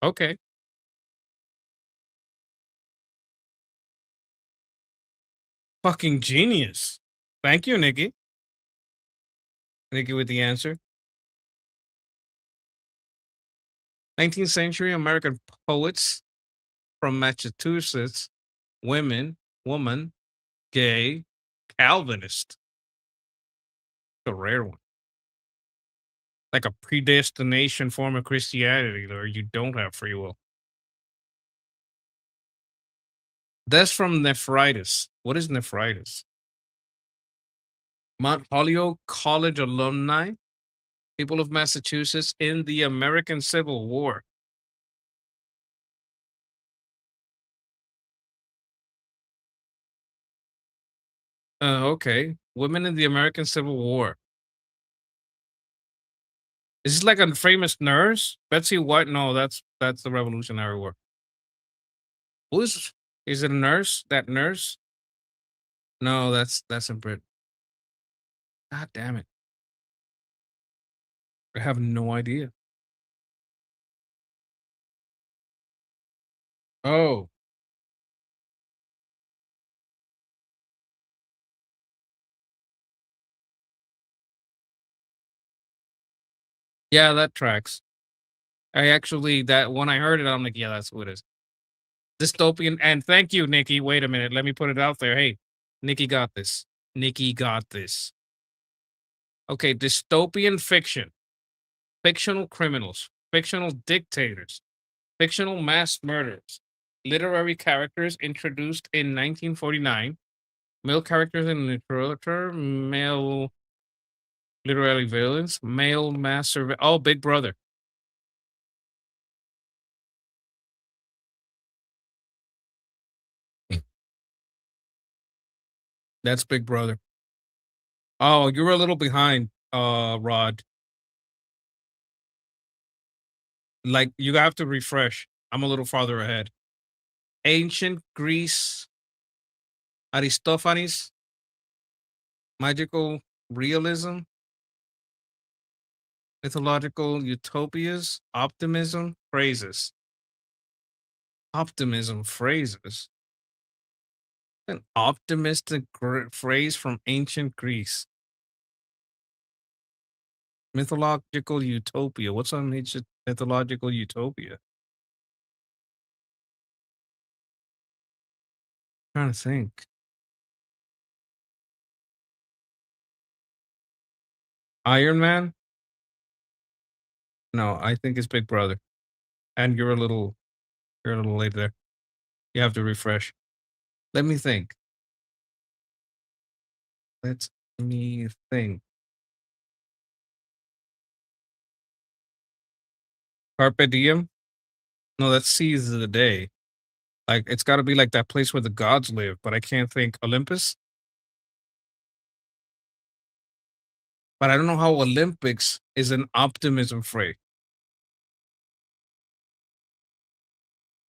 Okay. Fucking genius. Thank you, Nikki. Nikki with the answer. 19th century American poets from Massachusetts. Woman, gay, Calvinist. A rare one. Like a predestination form of Christianity where you don't have free will. That's from nephritis. What is nephritis? Mount Holyoke College alumni, people of Massachusetts in the American Civil War. Okay. Women in the American Civil War. Is this like a famous nurse? Betsy White? No, that's the Revolutionary War. Is it a nurse? That nurse? No, that's in Britain. God damn it. I have no idea. Oh. Yeah, that tracks. I actually, that when I heard it, I'm like, yeah, that's what it is. Dystopian, and thank you, Nikki. Wait a minute. Let me put it out there. Hey, Nikki got this. Nikki got this. Okay, dystopian fiction. Fictional criminals. Fictional dictators. Fictional mass murderers. Literary characters introduced in 1949. Male characters in literature. Male literary villains. Male mass survey. Oh, Big Brother. That's Big Brother. Oh, you're a little behind, Rod. Like you have to refresh. I'm a little farther ahead. Ancient Greece, Aristophanes, magical realism, mythological utopias, optimism, phrases. Optimism phrases. An optimistic phrase from ancient Greece. Mythological utopia. What's an ancient mythological utopia? Trying to think. Iron Man? No, I think it's Big Brother. And you're a little late there. You have to refresh. Let me think. Let me think. Carpe diem? No, that's seize the day. Like it's got to be like that place where the gods live, but I can't think Olympus. But I don't know how Olympics is an optimism phrase.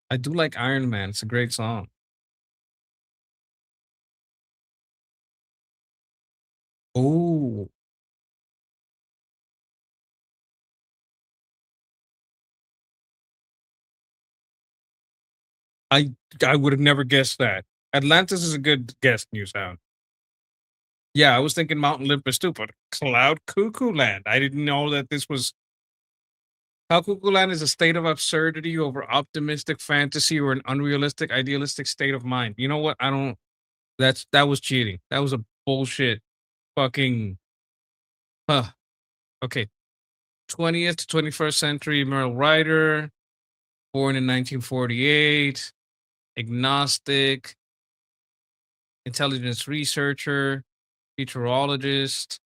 I do like Iron Man. It's a great song. Oh. I would have never guessed that. Atlantis is a good guess, New Sound. Yeah, I was thinking Mount Olympus too, but Cloud Cuckoo Land. I didn't know that this was. Cloud Cuckoo Land is a state of absurdity over optimistic fantasy or an unrealistic, idealistic state of mind. You know what? I don't. That was cheating. That was a bullshit. Fucking. Okay. 20th to 21st century Merle Ryder, born in 1948, agnostic, intelligence researcher, futurologist,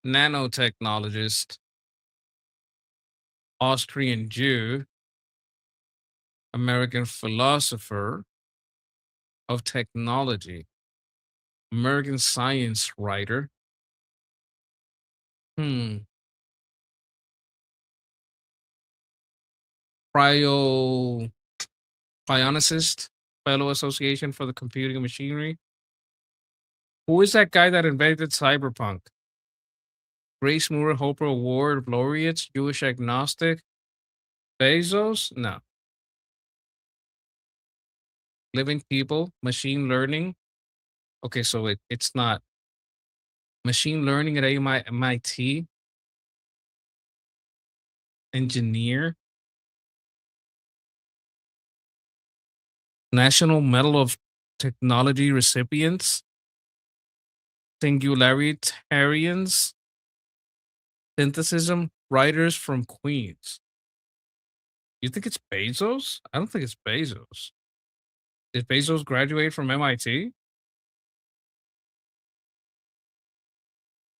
nanotechnologist, Austrian Jew, American philosopher of technology, American science writer. Cryonicist, Fellow Association for the Computing and Machinery. Who is that guy that invented cyberpunk? Grace Moore Hopper Award laureates, Jewish agnostic. Bezos? No. Living people, machine learning. Okay, so it's not. Machine learning at MIT. Engineer. National Medal of Technology recipients. Singularitarians. Synthesism writers from Queens. You think it's Bezos? I don't think it's Bezos. Did Bezos graduate from MIT?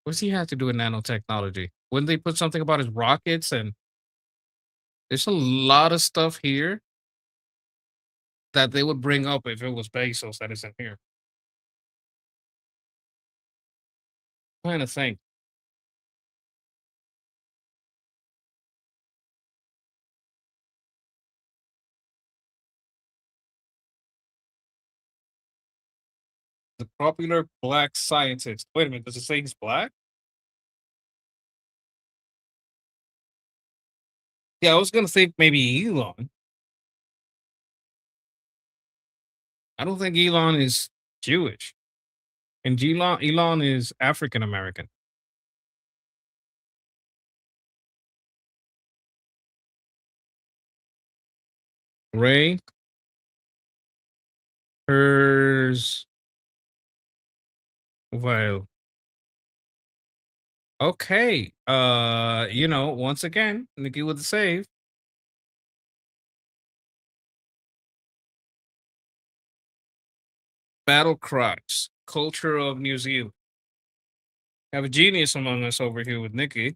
What does he have to do with nanotechnology? Wouldn't they put something about his rockets? And there's a lot of stuff here that they would bring up if it was Bezos that isn't here. I'm trying to think. The popular black scientist. Wait a minute, does it say he's black? Yeah, I was gonna say maybe Elon. I don't think Elon is Jewish. And Elon is African American. Ray Hers. Well. Okay. Once again, Nikki with the save. Battle cries. Culture of New Zealand. Have a genius among us over here with Nikki.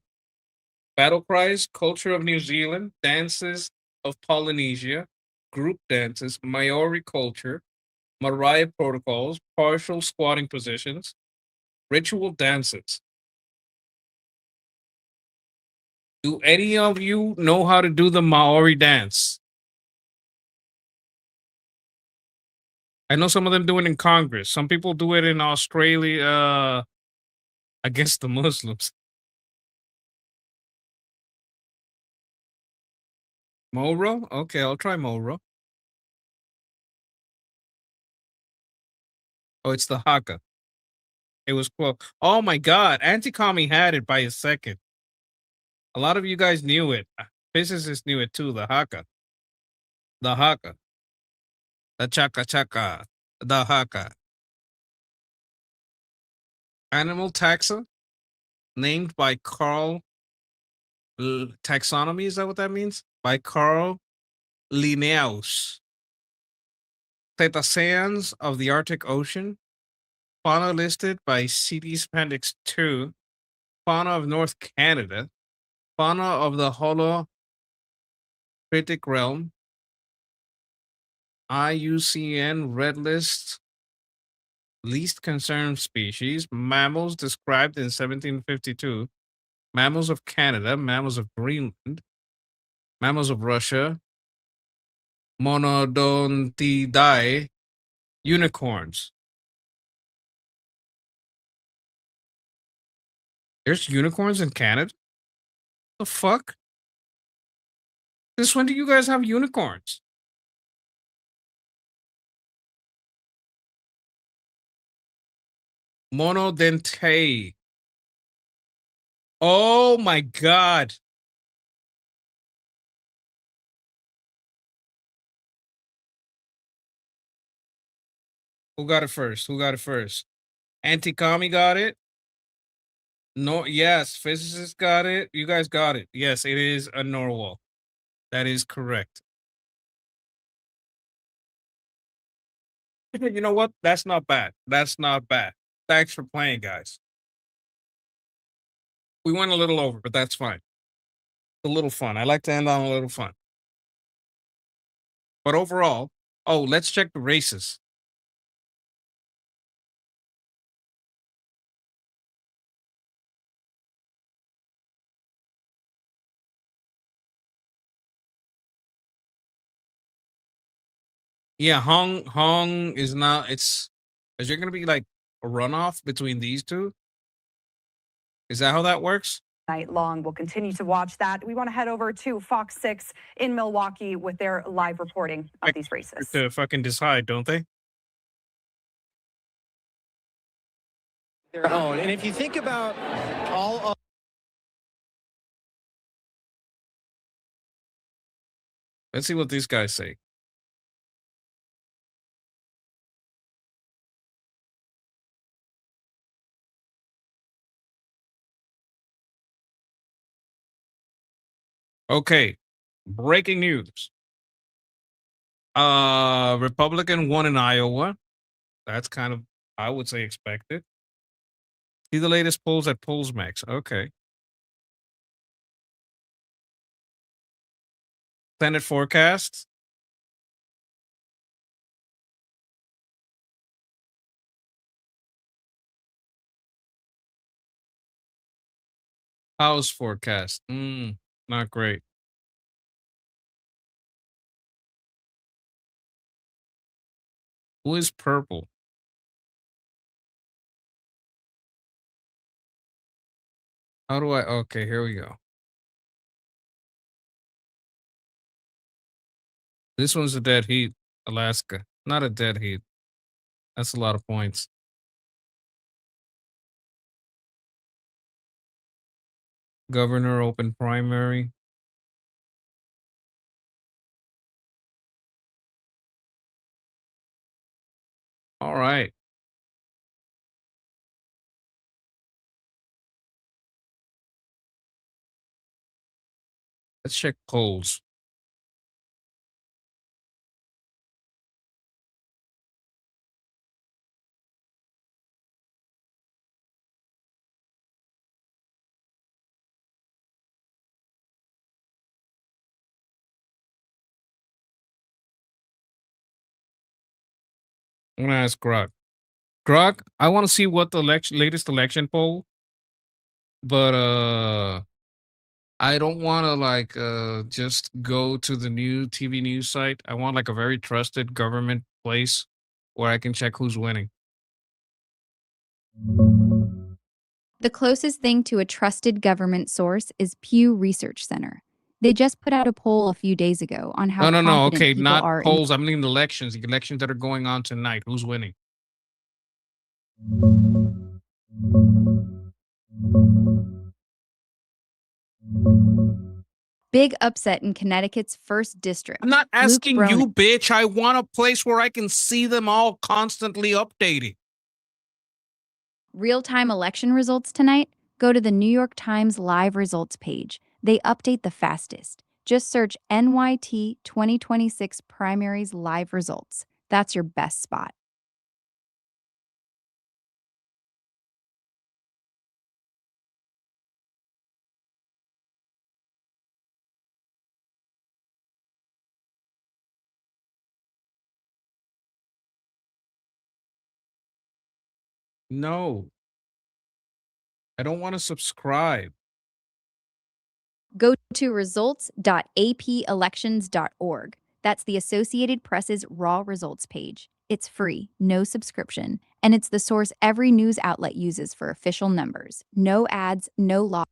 Battle cries, culture of New Zealand, dances of Polynesia, group dances, Maori culture, Mariah protocols, partial squatting positions, ritual dances. Do any of you know how to do the Maori dance? I know some of them do it in Congress. Some people do it in Australia against the Muslims. Moro? Okay, I'll try Moro. Oh, it's the Haka. It was close. Oh my God, Anti-Commie had it by a second. A lot of you guys knew it. Physicists knew it too. The Haka. The Haka. The Chaka Chaka. The Haka. Animal taxa, named by Carl. Taxonomy, is that what that means? By Carl Linnaeus. Cetaceans of the Arctic Ocean. Fauna listed by CD's Appendix 2. Fauna of North Canada. Fauna of the Holophytic realm. IUCN Red List. Least concerned species. Mammals described in 1752. Mammals of Canada. Mammals of Greenland. Mammals of Russia. Monodontidae. Unicorns. There's unicorns in Canada? The fuck? Since when do you guys have unicorns? Monodentae. Oh my God. Who got it first? Who got it first? Anti-Commie got it? No, yes, physicists got it. You guys got it. Yes, it is a narwhal. That is correct. You know what? That's not bad. That's not bad. Thanks for playing, guys. We went a little over, but that's fine. A little fun. I like to end on a little fun. But overall, oh, let's check the races. Yeah, Hong is not. Is there gonna be like a runoff between these two? Is that how that works? Night long. We'll continue to watch that. We want to head over to Fox 6 in Milwaukee with their live reporting of these races. To fucking decide, don't they? Their own. And if you think about all of Let's see what these guys say. Okay, breaking news. Republican won in Iowa. That's kind of, I would say, expected. See the latest polls at PollsMax. Okay. Senate forecast. House forecast. Not great. Who is purple? How do I? Okay, here we go. This one's a dead heat. Alaska. Not a dead heat. That's a lot of points. Governor open primary. All right. Let's check polls. I'm gonna ask Grok. Grok, I want to see what the latest election poll, but I don't want to like just go to the new TV news site. I want like a very trusted government place where I can check who's winning. The closest thing to a trusted government source is Pew Research Center. They just put out a poll a few days ago on how No. confident Okay, people not are in polls. I mean elections. The elections that are going on tonight. Who's winning? big upset in Connecticut's first district. I'm not Luke asking Bronin- you, bitch. I want a place where I can see them all constantly updating. Real-time election results tonight? Go to the New York Times live results page. They update the fastest. Just search NYT 2026 primaries live results. That's your best spot. No. I don't want to subscribe. Go to results.apelections.org. That's the Associated Press's raw results page. It's free, no subscription, and it's the source every news outlet uses for official numbers. No ads, no law.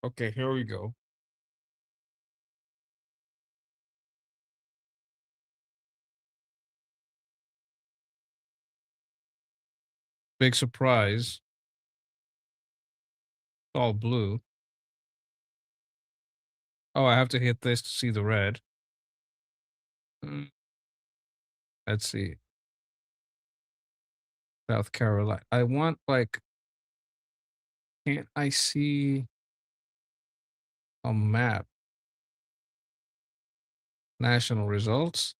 Okay, here we go. Big surprise. It's all blue. Oh, I have to hit this to see the red. Let's see. South Carolina. I want like, can't I see a map? National results.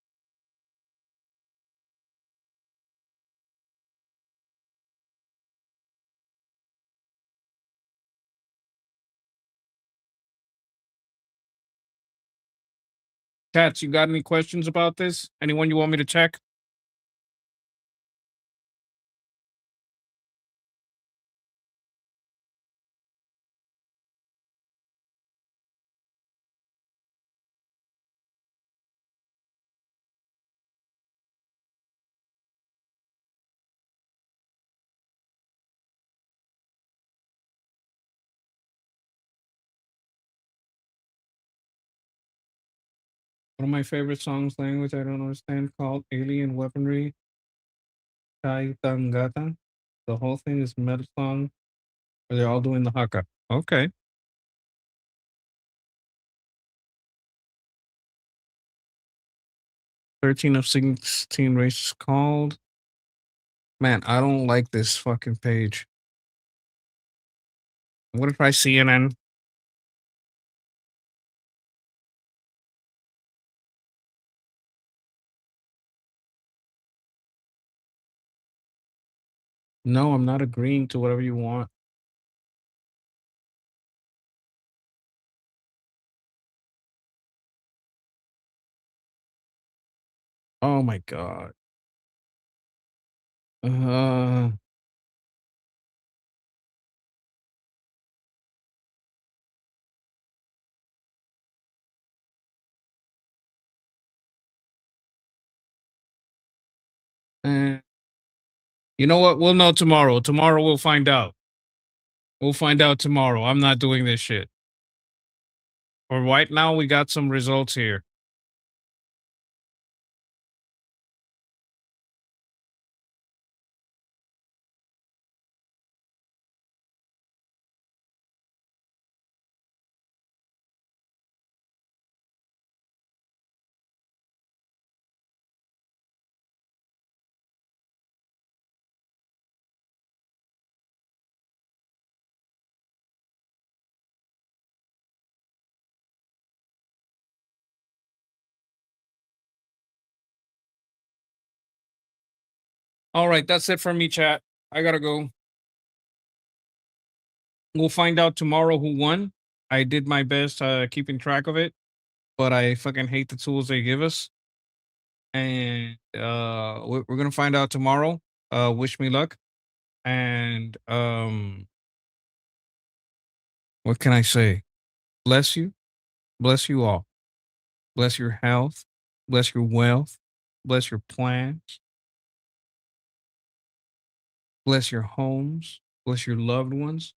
Chats, you got any questions about this? Anyone you want me to check? One of my favorite songs, language I don't understand, called Alien Weaponry. Kai Tangata. The whole thing is metal song where they're all doing the haka. Okay. "13 of 16 races called." Man, I don't like this fucking page. I'm gonna try CNN. No, I'm not agreeing to whatever you want. Oh my god. Uh eh. You know what? We'll know tomorrow. Tomorrow we'll find out. We'll find out tomorrow. I'm not doing this shit. For right now, we got some results here. All right, that's it for me, chat. I gotta go. We'll find out tomorrow who won. I did my best keeping track of it, but I fucking hate the tools they give us. And we're gonna find out tomorrow. Wish me luck. And what can I say? Bless you. Bless you all. Bless your health. Bless your wealth. Bless your plans. Bless your homes. Bless your loved ones.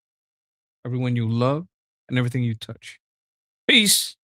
Everyone you love and everything you touch. Peace.